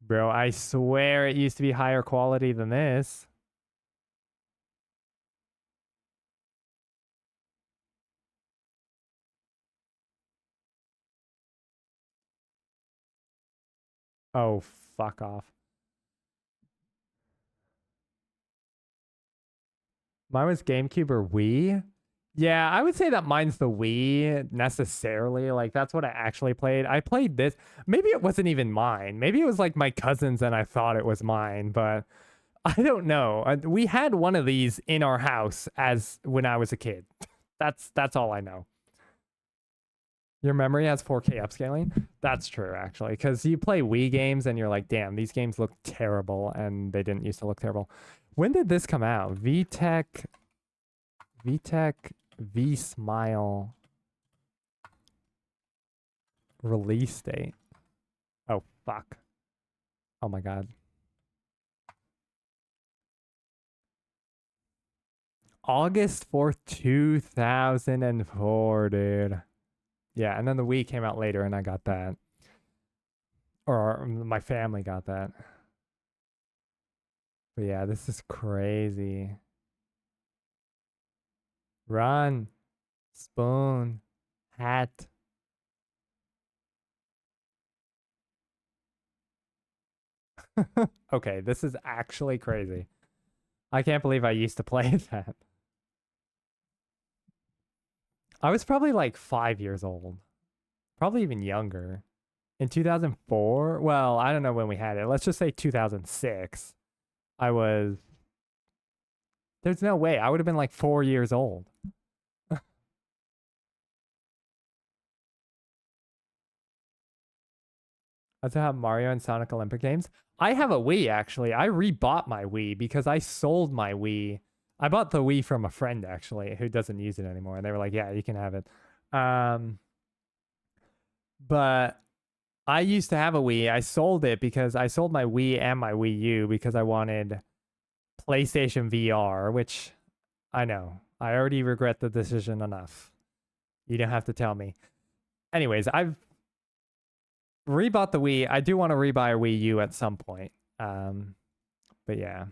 Bro, I swear it used to be higher quality than this. Oh, fuck off. Mine was GameCube or Wii? Yeah, I would say that mine's the Wii necessarily. Like, that's what I actually played. I played this. Maybe it wasn't even mine. Maybe it was like my cousin's and I thought it was mine, but I don't know. We had one of these in our house as when I was a kid. That's all I know. Your memory has 4K upscaling? That's true, actually. Because you play Wii games and you're like, damn, these games look terrible. And they didn't used to look terrible. When did this come out? VTech V-Smile release date. Oh, fuck. Oh my god. August 4th, 2004, dude. Yeah, and then the Wii came out later and I got that. Or my family got that. But yeah, this is crazy. Run. Spoon. Hat. Okay, this is actually crazy. I can't believe I used to play that. I was probably like 5 years old. Probably even younger. In 2004? Well, I don't know when we had it. Let's just say 2006. I was... There's no way. I would have been like 4 years old. I also have Mario and Sonic Olympic games. I have a Wii, actually. I rebought my Wii because I sold my Wii. I bought the Wii from a friend, actually, who doesn't use it anymore. And they were like, yeah, you can have it. But I used to have a Wii. I sold it because I sold my Wii and my Wii U because I wanted PlayStation VR, which I know. I already regret the decision enough. You don't have to tell me. Anyways, I've rebought the Wii. I do want to rebuy a Wii U at some point. But yeah.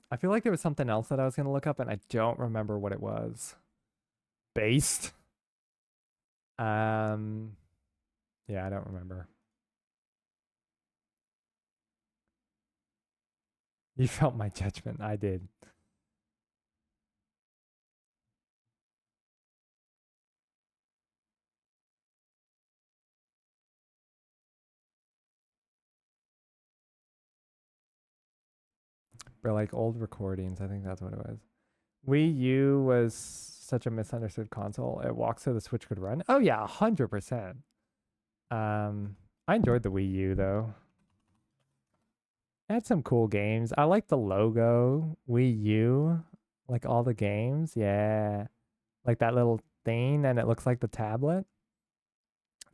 I feel like there was something else that I was going to look up and I don't remember what it was. Based? Yeah, I don't remember. You felt my judgment. I did. Or like old recordings. I think that's what it was. Wii U was such a misunderstood console. It walks so the Switch could run. Oh yeah, 100%. I enjoyed the Wii U though. It had some cool games. I like the logo. Wii U. Like all the games. Yeah. Like that little thing and it looks like the tablet.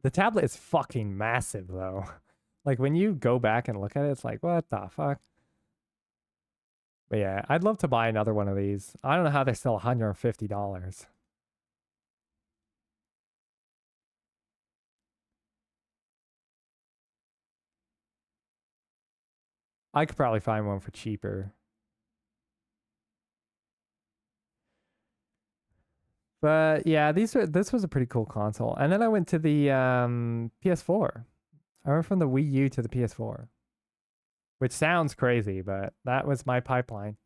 The tablet is fucking massive though. Like when you go back and look at it, it's like, what the fuck? But yeah, I'd love to buy another one of these. I don't know how they're still $150. I could probably find one for cheaper. But yeah, this was a pretty cool console. And then I went to the PS4. I went from the Wii U to the PS4. Which sounds crazy, but that was my pipeline.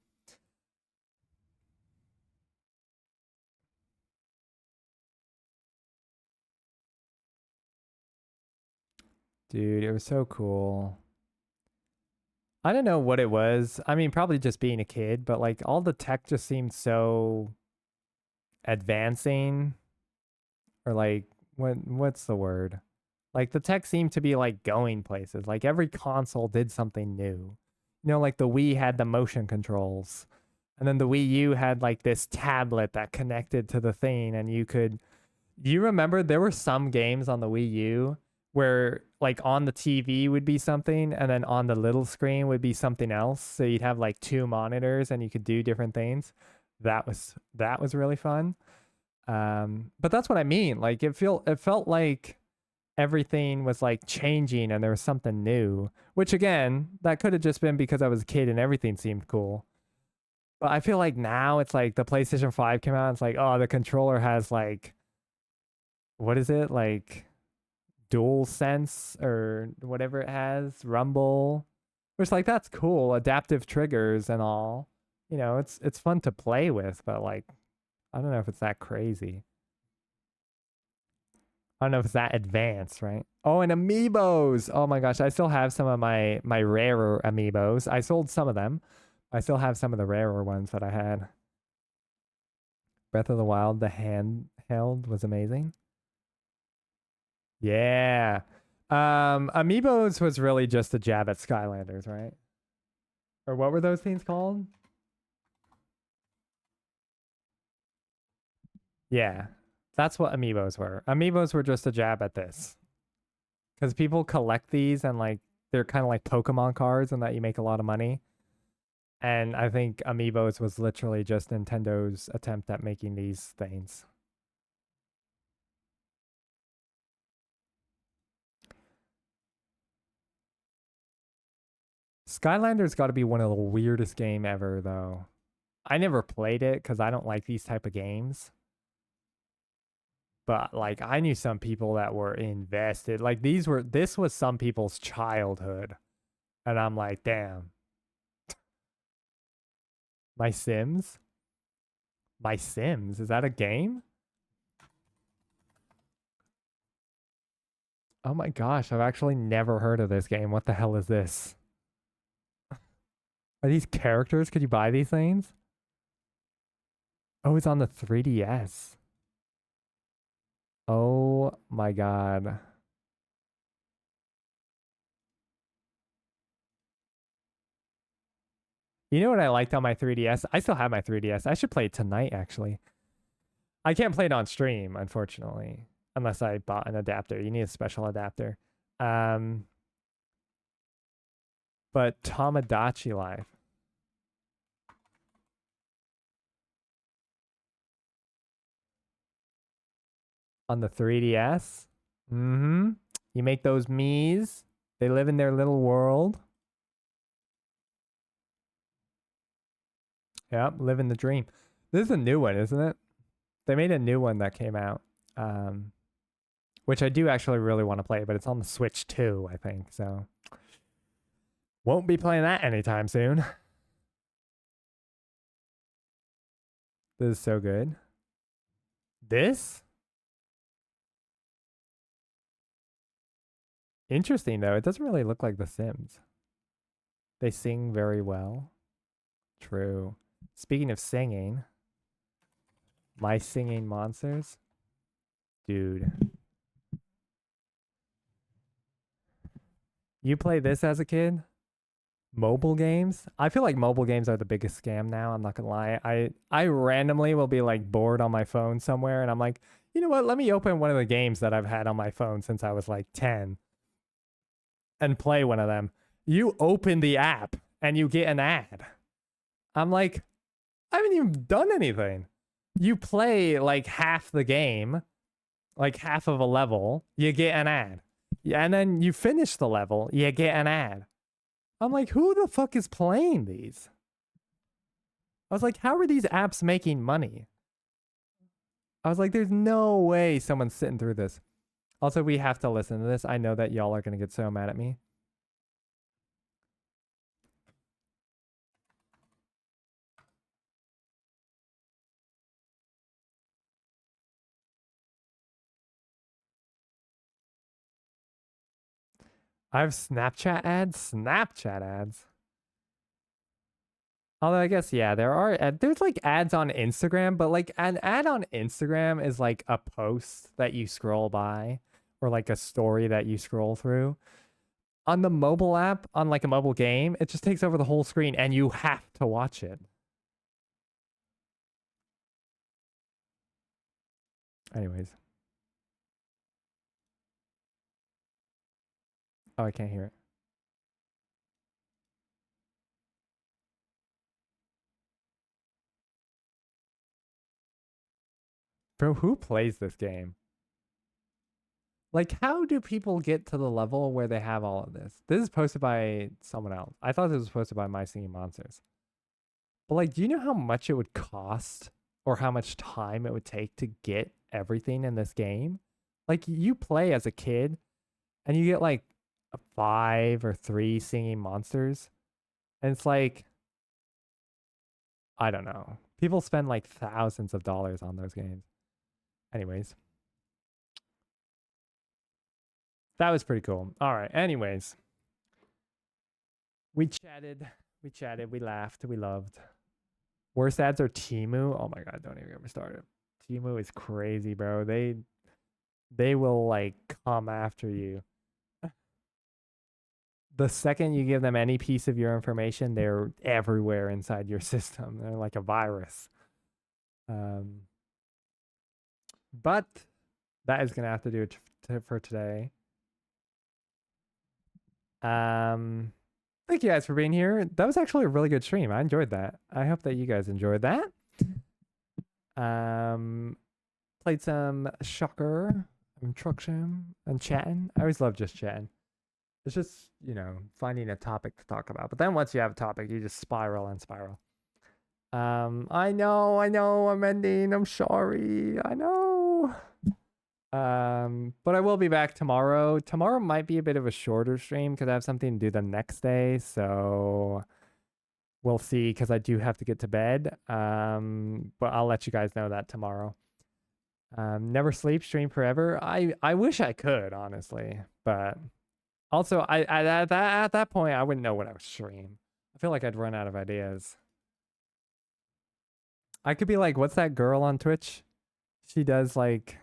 Dude, it was so cool. I don't know what it was. I mean, probably just being a kid, but like all the tech just seemed so advancing. Or like what's the word? Like the tech seemed to be like going places. Like every console did something new. You know, like the Wii had the motion controls. And then the Wii U had like this tablet that connected to the thing and you remember there were some games on the Wii U where like on the TV would be something and then on the little screen would be something else. So you'd have like two monitors and you could do different things. That was really fun. But that's what I mean. Like it felt like everything was like changing and there was something new, which again, that could have just been because I was a kid and everything seemed cool. But I feel like now it's like the PlayStation 5 came out. And it's like, oh, the controller has like, what is it? Like dual sense or whatever it has, rumble, which like, that's cool. Adaptive triggers and all, you know, it's fun to play with, but like, I don't know if it's that crazy. I don't know if it's that advanced, right? Oh, and amiibos. Oh my gosh, I still have some of my rarer amiibos. I sold some of them. I still have some of the rarer ones that I had. Breath of the Wild, the handheld was amazing. Yeah. Amiibos was really just a jab at Skylanders, right? Or what were those things called? Yeah. That's what Amiibos were. Amiibos were just a jab at this. Because people collect these and like they're kind of like Pokemon cards and that you make a lot of money. And I think Amiibos was literally just Nintendo's attempt at making these things. Skylanders got to be one of the weirdest game ever, though. I never played it because I don't like these type of games. But like, I knew some people that were invested. Like this was some people's childhood, and I'm like, damn. My Sims? My Sims? Is that a game? Oh my gosh, I've actually never heard of this game. What the hell is this? Are these characters? Could you buy these things? Oh, it's on the 3DS. Oh my god. You know what I liked on my 3DS? I still have my 3DS. I should play it tonight, actually. I can't play it on stream, unfortunately, unless I bought an adapter. You need a special adapter. But Tamagotchi Life. On the 3DS? Mm-hmm. You make those Miis. They live in their little world. Yep, living the dream. This is a new one, isn't it? They made a new one that came out. Which I do actually really want to play, but it's on the Switch too, I think. So won't be playing that anytime soon. This is so good. This? Interesting though. It doesn't really look like The Sims. They sing very well. True. Speaking of singing, My Singing Monsters. Dude. You play this as a kid? Mobile games? I feel like mobile games are the biggest scam now. I'm not gonna lie. I randomly will be like bored on my phone somewhere and I'm like, you know what? Let me open one of the games that I've had on my phone since I was like 10 and play one of them. You open the app and you get an ad. I'm like, I haven't even done anything. You play like half the game, like half of a level, you get an ad. And then you finish the level, you get an ad. I'm like, who the fuck is playing these? I was like, how are these apps making money? I was like, there's no way someone's sitting through this. Also, we have to listen to this. I know that y'all are going to get so mad at me. I have Snapchat ads? Snapchat ads? Although I guess, yeah, there's like ads on Instagram, but like an ad on Instagram is like a post that you scroll by or like a story that you scroll through. On the mobile app, on like a mobile game, it just takes over the whole screen and you have to watch it. Anyways. Oh, I can't hear it. Bro, who plays this game? Like, how do people get to the level where they have all of this? This is posted by someone else. I thought this was posted by My Singing Monsters. But like, do you know how much it would cost or how much time it would take to get everything in this game? Like, you play as a kid and you get like 5 or 3 singing monsters. And it's like, I don't know. People spend like thousands of dollars on those games. Anyways. That was pretty cool. All right. Anyways. We chatted, we laughed, we loved. Worst ads are Temu. Oh my god, don't even get me started. Temu is crazy, bro. they will like come after you. The second you give them any piece of your information, they're everywhere inside your system. They're like a virus. But that is gonna have to do it for today. Thank you guys for being here. That was actually a really good stream. I enjoyed that. I hope that you guys enjoyed that. Played some Shocker and Truck Sim and chatting. I always love just chatting. It's just, you know, finding a topic to talk about. But then once you have a topic, you just spiral and spiral. I know, I'm ending. I'm sorry. I know. But I will be back tomorrow. Tomorrow might be a bit of a shorter stream because I have something to do the next day. So we'll see because I do have to get to bed. But I'll let you guys know that tomorrow. Never sleep, stream forever. I wish I could, honestly. But also, at that point, I wouldn't know what I would stream. I feel like I'd run out of ideas. I could be like, what's that girl on Twitch? She does like,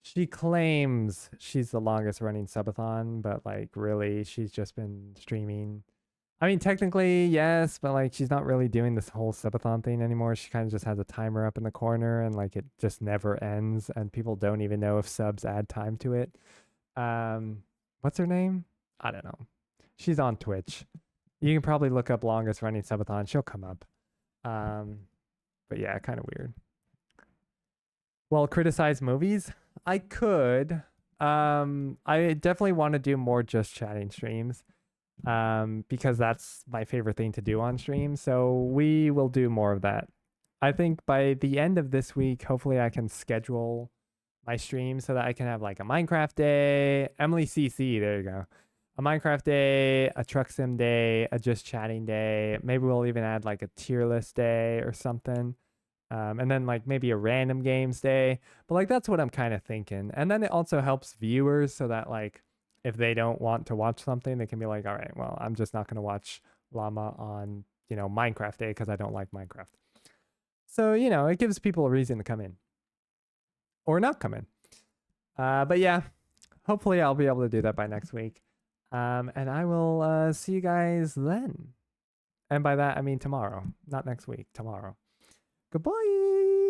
she claims she's the longest running subathon, but like really she's just been streaming. I mean, technically, yes, but like she's not really doing this whole subathon thing anymore. She kind of just has a timer up in the corner and like it just never ends and people don't even know if subs add time to it. What's her name? I don't know. She's on Twitch. You can probably look up longest running subathon. She'll come up. But yeah, kind of weird. Well, criticize movies. I could. I definitely want to do more just chatting streams. Because that's my favorite thing to do on stream. So we will do more of that. I think by the end of this week, hopefully I can schedule my stream so that I can have like a Minecraft day, Emily CC, there you go. A Minecraft day, a truck sim day, a just chatting day. Maybe we'll even add like a tier list day or something. And then like maybe a random games day. But like that's what I'm kind of thinking. And then it also helps viewers so that like if they don't want to watch something, they can be like, all right, well, I'm just not going to watch Llama on, you know, Minecraft day because I don't like Minecraft. So, you know, it gives people a reason to come in or not come in. But yeah, hopefully I'll be able to do that by next week. And I will see you guys then. And by that, I mean tomorrow, not next week, tomorrow. Goodbye.